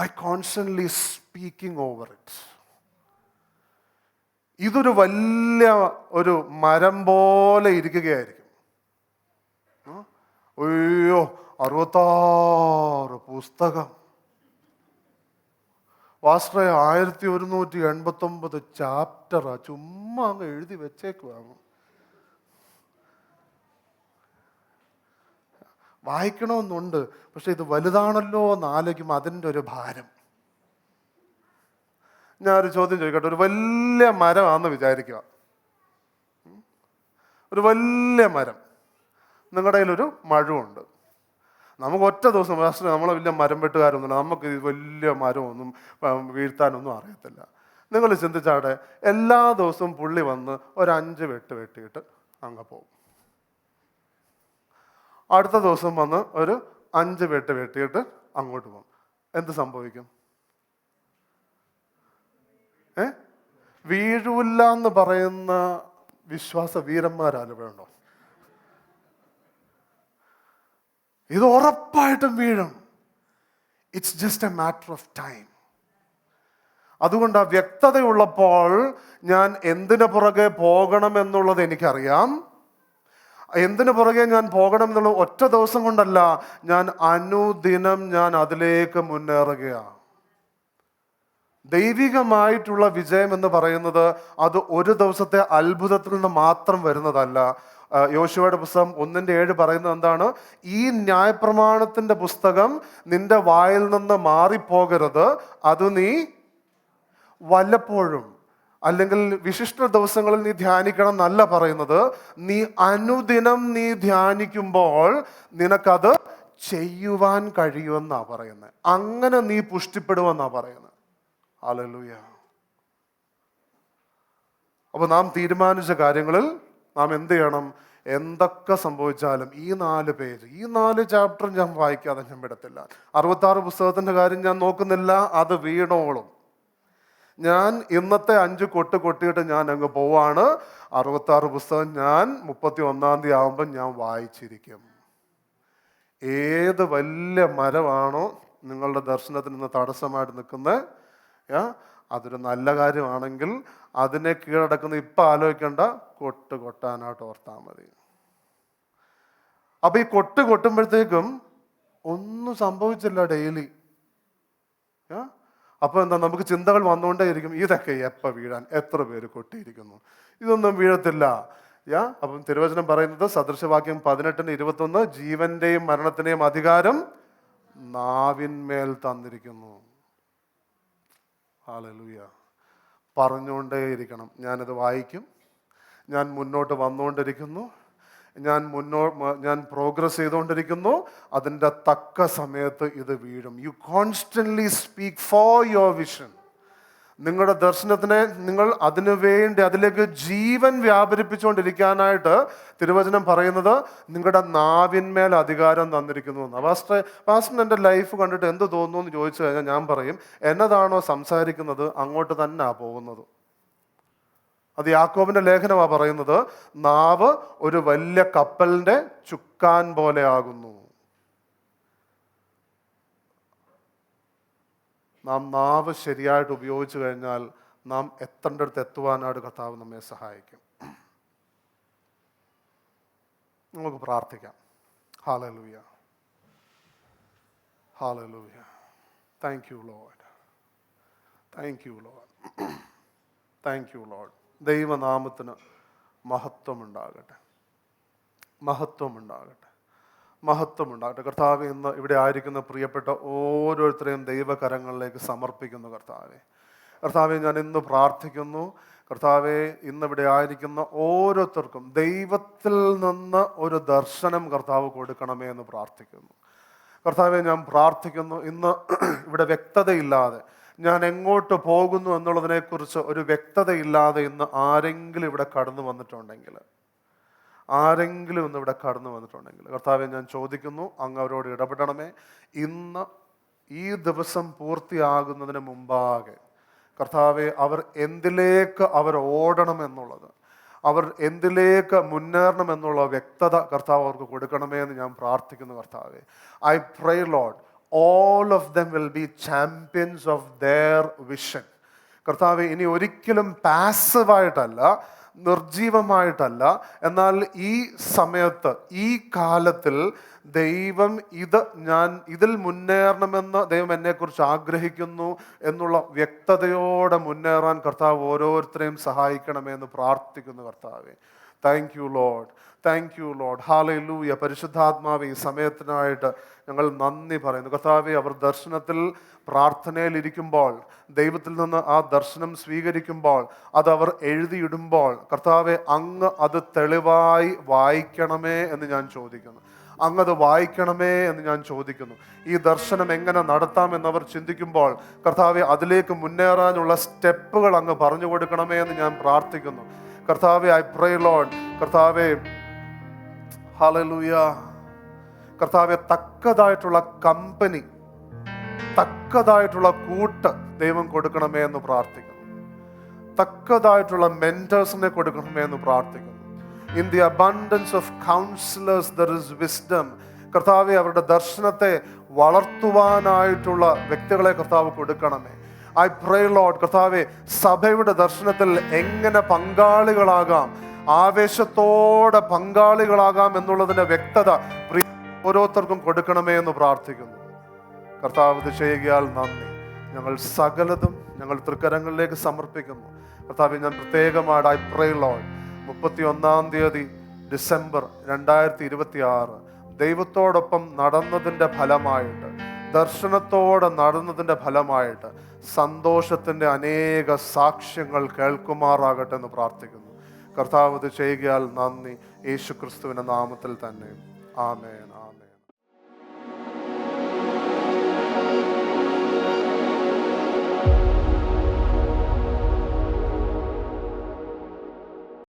By constantly speaking over it. ഇതൊരു വലിയ ഒരു മരം പോലെ ഇരിക്കുകയായിരിക്കും. 66 പുസ്തകം, വാസ്ട്രേ 1189 ചാപ്റ്ററാ, ചുമ്മാ അങ്ങ് എഴുതി വെച്ചേക്കുവാണ്. വായിക്കണമെന്നുണ്ട്, പക്ഷെ ഇത് വലുതാണല്ലോ എന്ന് ആലോചിക്കുമ്പോൾ അതിൻ്റെ ഒരു ഭാരം. ഞാനൊരു ചോദ്യം ചോദിക്കട്ടെ. ഒരു വലിയ മരമാണെന്ന് വിചാരിക്കുക. ഒരു വലിയ മരം, നിങ്ങളുടെ കയ്യിലൊരു മഴമുണ്ട്. നമുക്ക് ഒറ്റ ദിവസം നമ്മളെ വലിയ മരം വെട്ടുകാരൊന്നുമില്ല, നമുക്ക് ഈ വലിയ മരമൊന്നും വീഴ്ത്താനൊന്നും അറിയത്തില്ല. നിങ്ങൾ ചിന്തിച്ചാട്ടെ, എല്ലാ ദിവസവും പുള്ളി വന്ന് ഒരു 5 വെട്ട് വെട്ടിയിട്ട് അങ്ങ് പോകും. അടുത്ത ദിവസം വന്ന് ഒരു 5 വെട്ട് വെട്ടിയിട്ട് അങ്ങോട്ട് പോകും. എന്ത് സംഭവിക്കും? വീഴൂല്ല എന്ന് പറയുന്ന വിശ്വാസ വീരന്മാരാലും വേണ്ടോ? ഇത് ഉറപ്പായിട്ടും വീഴും. It's just A matter of time. അതുകൊണ്ട് ആ വ്യക്തതയുള്ളപ്പോൾ ഞാൻ എന്തിനു പുറകെ പോകണമെന്നുള്ളത് എനിക്കറിയാം. എന്തിനു പുറകെ ഞാൻ പോകണം എന്നുള്ളത് ഒറ്റ ദിവസം കൊണ്ടല്ല, ഞാൻ അനുദിനം ഞാൻ അതിലേക്ക് മുന്നേറുകയാണ്. ദൈവികമായിട്ടുള്ള വിജയം എന്ന് പറയുന്നത് അത് ഒരു ദിവസത്തെ അത്ഭുതത്തിൽ നിന്ന് മാത്രം വരുന്നതല്ല. യോശുവയുടെ പുസ്തകം 1:7 പറയുന്നത് എന്താണ്? ഈ ന്യായപ്രമാണത്തിന്റെ പുസ്തകം നിന്റെ വായിൽ നിന്ന് മാറിപ്പോകരുത്, അത് നീ വല്ലപ്പോഴും അല്ലെങ്കിൽ വിശിഷ്ട ദിവസങ്ങളിൽ നീ ധ്യാനിക്കണം എന്നല്ല പറയുന്നത്. നീ അനുദിനം നീ ധ്യാനിക്കുമ്പോൾ നിനക്കത് ചെയ്യുവാൻ കഴിയുമെന്നാ പറയുന്നത്. അങ്ങനെ നീ പുഷ്ടിപ്പെടുമെന്നാ പറയുന്നത്. ഹല്ലേലൂയ. അപ്പൊ നാം തീരുമാനിച്ച കാര്യങ്ങളിൽ നാം എന്ത് ചെയ്യണം? എന്തൊക്കെ സംഭവിച്ചാലും ഈ 4 പേജ്, ഈ 4 ചാപ്റ്റർ ഞാൻ വായിക്കാതെ ഞാൻ വിടത്തില്ല. 66 പുസ്തകത്തിന്റെ കാര്യം ഞാൻ നോക്കുന്നില്ല, അത് വീണോളും. ഞാൻ ഇന്നത്തെ 5 കൊട്ട് കൊട്ടിയിട്ട് ഞാൻ അങ്ങ് പോവാണ്. 66 പുസ്തകം ഞാൻ 31-ാം തീയതി ആകുമ്പോൾ ഞാൻ വായിച്ചിരിക്കും. ഏത് വലിയ മരമാണോ നിങ്ങളുടെ ദർശനത്തിന് ഇന്ന് തടസ്സമായിട്ട് നിൽക്കുന്നത്, അതൊരു നല്ല കാര്യമാണെങ്കിൽ അതിനെ കീഴടക്കുന്ന ഇപ്പം ആലോചിക്കേണ്ട, കൊട്ട് കൊട്ടാനായിട്ട് ഓർത്താൽ മതി. അപ്പൊ ഈ കൊട്ട് കൊട്ടുമ്പോഴത്തേക്കും ഒന്നും സംഭവിച്ചില്ല ഡെയിലി. അപ്പൊ എന്താ, നമുക്ക് ചിന്തകൾ വന്നുകൊണ്ടേ ഇരിക്കും, ഇതൊക്കെ എപ്പോൾ വീഴാൻ, എത്ര പേര് കൊട്ടിയിരിക്കുന്നു, ഇതൊന്നും വീഴത്തില്ല. അപ്പം തിരുവചനം പറയുന്നത് സദൃശവാക്യം 18:21, ജീവന്റെയും മരണത്തിന്റെയും അധികാരം നാവിന്മേൽ തന്നിരിക്കുന്നു. ഹല്ലേലൂയ. പറഞ്ഞുകൊണ്ടേയിരിക്കണം. ഞാനത് വായിക്കും, ഞാൻ മുന്നോട്ട് വന്നുകൊണ്ടിരിക്കുന്നു, ഞാൻ പ്രോഗ്രസ് ചെയ്തുകൊണ്ടിരിക്കുന്നു, അതിൻ്റെ തക്ക സമയത്ത് ഇത് വീഴും. You constantly speak for your vision. നിങ്ങളുടെ ദർശനത്തിനെ നിങ്ങൾ അതിനു വേണ്ടി അതിലേക്ക് ജീവൻ വ്യാപരിപ്പിച്ചുകൊണ്ടിരിക്കാനായിട്ട് തിരുവചനം പറയുന്നത് നിങ്ങളുടെ നാവിന്മേൽ അധികാരം തന്നിരിക്കുന്നു എന്ന്. പാസ്റ്റർ എൻ്റെ ലൈഫ് കണ്ടിട്ട് എന്ത് തോന്നുന്നു എന്ന് ചോദിച്ചു കഴിഞ്ഞാൽ ഞാൻ പറയും, എന്നതാണോ സംസാരിക്കുന്നത് അങ്ങോട്ട് തന്നെ പോകുന്നത്. അത് യാക്കോബിന്റെ ലേഖനമാണ് പറയുന്നത്, നാവ് ഒരു വലിയ കപ്പലിന്റെ ചുക്കാൻ പോലെ ആകുന്നു. നാം നാവ് ശരിയായിട്ട് ഉപയോഗിച്ചു കഴിഞ്ഞാൽ നാം എത്തേണ്ടടുത്ത് എത്തുവാനായിട്ട് കർത്താവ് നമ്മെ സഹായിക്കും. നമുക്ക് പ്രാർത്ഥിക്കാം. Hallelujah, hallelujah. Thank you Lord, thank you Lord, thank you Lord. ദൈവനാമത്തിന് മഹത്വമുണ്ടാകട്ടെ, മഹത്വമുണ്ടാകട്ടെ, മഹത്വമുണ്ടാകട്ടെ. കർത്താവെ, ഇന്ന് ഇവിടെ ആയിരിക്കുന്ന പ്രിയപ്പെട്ട ഓരോരുത്തരെയും ദൈവകരങ്ങളിലേക്ക് സമർപ്പിക്കുന്നു. കർത്താവെ, ഞാൻ ഇന്ന് പ്രാർത്ഥിക്കുന്നു. കർത്താവെ, ഇന്നിവിടെ ആയിരിക്കുന്ന ഓരോരുത്തർക്കും ദൈവത്തിൽ നിന്ന് ഒരു ദർശനം കർത്താവ് കൊടുക്കണമേ എന്ന് പ്രാർത്ഥിക്കുന്നു. കർത്താവെ, ഞാൻ പ്രാർത്ഥിക്കുന്നു, ഇന്ന് ഇവിടെ വ്യക്തതയില്ലാതെ ഞാൻ എങ്ങോട്ട് പോകുന്നു എന്നുള്ളതിനെക്കുറിച്ച് ഒരു വ്യക്തതയില്ലാതെ ഇന്ന് ആരെങ്കിലും ഇവിടെ കടന്നു വന്നിട്ടുണ്ടെങ്കിൽ, കർത്താവെ, ഞാൻ ചോദിക്കുന്നു, അങ്ങ് അവരോട് ഇടപെടണമേ. ഇന്ന് ഈ ദിവസം പൂർത്തിയാകുന്നതിന് മുമ്പാകെ കർത്താവെ, അവർ എന്തിലേക്ക് അവർ ഓടണം എന്നുള്ളത്, അവർ എന്തിലേക്ക് മുന്നേറണം എന്നുള്ള വ്യക്തത കർത്താവ് അവർക്ക് കൊടുക്കണമേ എന്ന് ഞാൻ പ്രാർത്ഥിക്കുന്നു. കർത്താവെ, I pray Lord, all of them will be champions of their vision. കർത്താവെ, ഇനി ഒരിക്കലും പാസീവായിട്ടല്ല, നിർജീവമായിട്ടല്ല, എന്നാൽ ഈ സമയത്ത്, ഈ കാലത്തിൽ ദൈവം ഇതിൽ മുന്നേറണമെന്ന് ദൈവം എന്നെക്കുറിച്ച് ആഗ്രഹിക്കുന്നു എന്നുള്ള വ്യക്തതയോടെ മുന്നേറാൻ കർത്താവ് ഓരോരുത്തരെയും സഹായിക്കണമേ എന്ന് പ്രാർത്ഥിക്കുന്നു. കർത്താവെ, thank you Lord, thank you Lord. Hallelujah. പരിശുദ്ധാത്മാവേ, ഈ സമയത്തിനായിട്ട് ഞങ്ങൾ നന്ദി പറയുന്നു. കർത്താവേ, അവർ ദർശനത്തിൽ പ്രാർത്ഥനയിലിരിക്കുമ്പോൾ, ദൈവത്തിൽ നിന്ന് ആ ദർശനം സ്വീകരിക്കുമ്പോൾ, അതവർ എഴുതിയിടുമ്പോൾ, കർത്താവെ, അങ്ങ് അത് തെളിവായി വായിക്കണമേ എന്ന് ഞാൻ ചോദിക്കുന്നു. അങ്ങത് വായിക്കണമേ എന്ന് ഞാൻ ചോദിക്കുന്നു. ഈ ദർശനം എങ്ങനെ നടത്താമെന്നവർ ചിന്തിക്കുമ്പോൾ, കർത്താവെ, അതിലേക്ക് മുന്നേറാനുള്ള സ്റ്റെപ്പുകൾ അങ്ങ് പറഞ്ഞു കൊടുക്കണമേ എന്ന് ഞാൻ പ്രാർത്ഥിക്കുന്നു. കർത്താവെ, ഐ പ്രേ ലോർഡ്, കർത്താവെ, ഹല്ലേലൂയ, കർത്താവെ, തക്കതായിട്ടുള്ള കമ്പനി, തക്കതായിട്ടുള്ള കൂട്ട് ദൈവം കൊടുക്കണമേ എന്ന് പ്രാർത്ഥിക്കുന്നു. തക്കതായിട്ടുള്ള മെന്റേഴ്സിനെ കൊടുക്കണമേ എന്ന് പ്രാർത്ഥിക്കുന്നു. In the abundance of counsellors there is wisdom. കർത്താവെ, അവരുടെ ദർശനത്തെ വളർത്തുവാനായിട്ടുള്ള വ്യക്തികളെ കർത്താവ് കൊടുക്കണമേ. ഐ പ്രേ ലോർഡ്, കർത്താവെ, സഭയുടെ ദർശനത്തിൽ എങ്ങനെ പങ്കാളികളാകാം, ആവേശത്തോടെ പങ്കാളികളാകാം എന്നുള്ളതിന്റെ വ്യക്തത ഓരോരുത്തർക്കും കൊടുക്കണമേ എന്ന് പ്രാർത്ഥിക്കുന്നു. കർത്താവ്, ഇത് ചെയ്യുകയാൽ നന്ദി. ഞങ്ങൾ സകലതും ഞങ്ങൾ തൃക്കരങ്ങളിലേക്ക് സമർപ്പിക്കുന്നു. കർത്താവ്, ഞാൻ പ്രത്യേകമായിട്ട് ഐ പ്രേ ലോർഡ്, 31 ഡിസംബർ 2026 ദൈവത്തോടൊപ്പം നടന്നതിൻ്റെ ഫലമായിട്ട്, ദർശനത്തോടെ നടന്നതിൻ്റെ ഫലമായിട്ട് സന്തോഷത്തിൻ്റെ അനേക സാക്ഷ്യങ്ങൾ കേൾക്കുമാറാകട്ടെ എന്ന് പ്രാർത്ഥിക്കുന്നു. കർത്താവ്, ഇത് ചെയ്യുകയാൽ നന്ദി. യേശു ക്രിസ്തുവിൻ്റെ നാമത്തിൽ തന്നെ. ആമേൻ, ആമേൻ.